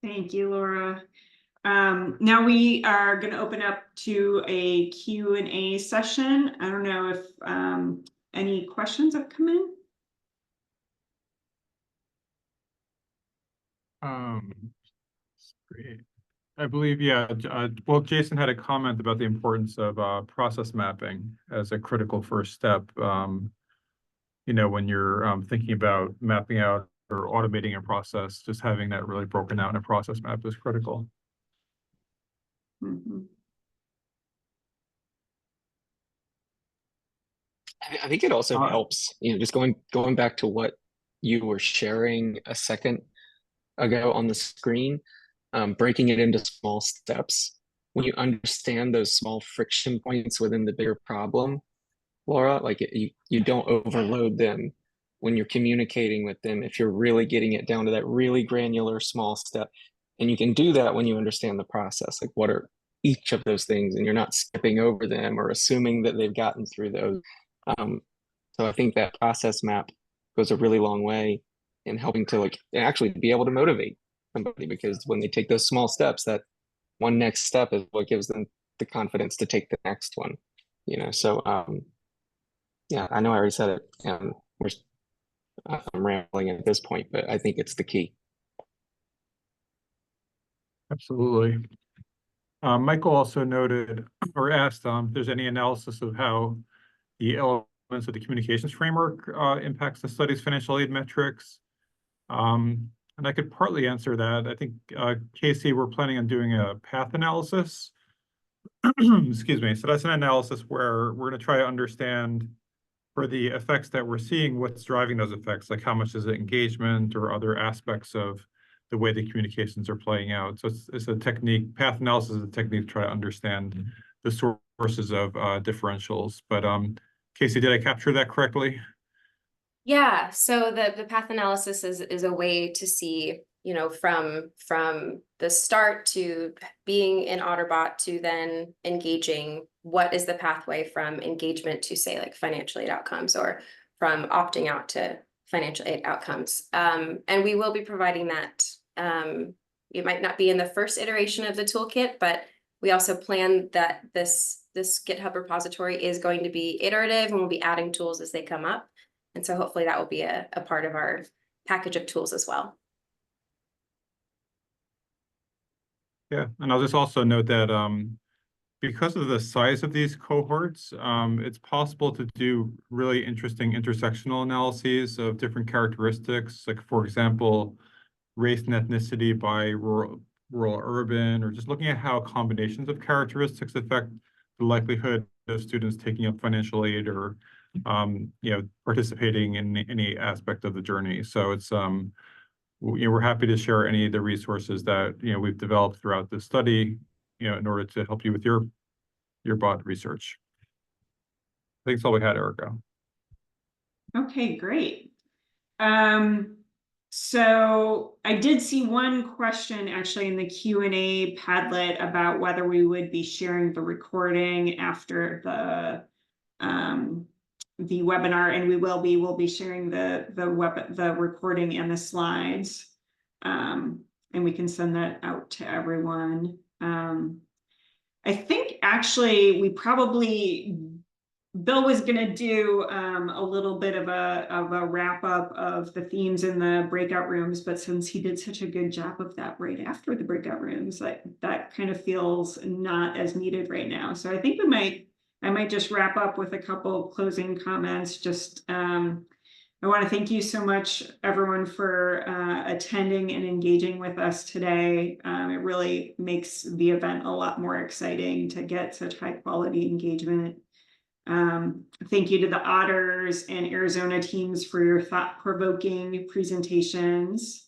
Thank you, Laura. Now we are going to open up to a Q&A session. I don't know if any questions have come in. Great. I believe, yeah, well, Jason had a comment about the importance of process mapping as a critical first step. You know, when you're thinking about mapping out or automating a process, just having that really broken out in a process map is critical. Mm-hmm. I think it also helps, you know, just going back to what you were sharing a second ago on the screen, breaking it into small steps. When you understand those small friction points within the bigger problem, Laura, like you don't overload them when you're communicating with them if you're really getting it down to that really granular small step. And you can do that when you understand the process, like what are each of those things, and you're not skipping over them or assuming that they've gotten through those. So I think that process map goes a really long way in helping to like actually be able to motivate somebody, because when they take those small steps, that one next step is what gives them the confidence to take the next one, you know. So yeah, I know I already said it, and I'm rambling at this point, but I think it's the key. Absolutely. Michael also noted or asked if there's any analysis of how the elements of the communications framework impacts the study's financial aid metrics. And I could partly answer that. I think, Casey, we're planning on doing a path analysis. Excuse me. So that's an analysis where we're going to try to understand for the effects that we're seeing, what's driving those effects, like how much is it engagement or other aspects of the way the communications are playing out. So it's a technique, path analysis is a technique to try to understand the sources of differentials. But Casey, did I capture that correctly? Yeah, so the path analysis is a way to see, you know, from the start to being in OTTERBot to then engaging, what is the pathway from engagement to, say, like financial aid outcomes, or from opting out to financial aid outcomes. And we will be providing that. It might not be in the first iteration of the toolkit, but we also plan that this GitHub repository is going to be iterative, and we'll be adding tools as they come up. And so hopefully that will be a part of our package of tools as well. Yeah, and I'll just also note that because of the size of these cohorts, it's possible to do really interesting intersectional analyses of different characteristics, like, for example, race and ethnicity by rural urban, or just looking at how combinations of characteristics affect the likelihood students taking up financial aid or participating in any aspect of the journey. So it's we're happy to share any of the resources that we've developed throughout this study, in order to help you with your bot research. I think that's all we had, Erika. Okay, great. So I did see one question actually in the Q&A Padlet about whether we would be sharing the recording after the webinar, and we'll be sharing the recording and the slides, and we can send that out to everyone. I think actually Bill was going to do a little bit of a wrap up of the themes in the breakout rooms, but since he did such a good job of that right after the breakout rooms, that kind of feels not as needed right now. So I think I might just wrap up with a couple closing comments. Just I want to thank you so much, everyone, for attending and engaging with us today. It really makes the event a lot more exciting to get such high quality engagement. Thank you to the OTTERS and Arizona teams for your thought-provoking presentations.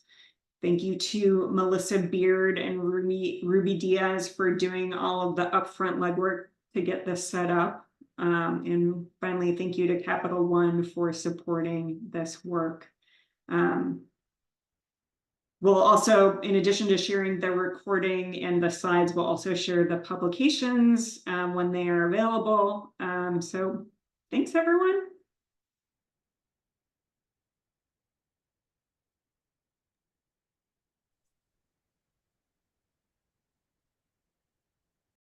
Thank you to Melissa Beard and Ruby Diaz for doing all of the upfront legwork to get this set up. And finally, thank you to Capital One for supporting this work. We'll also, in addition to sharing the recording and the slides, we'll also share the publications when they are available. So thanks, everyone.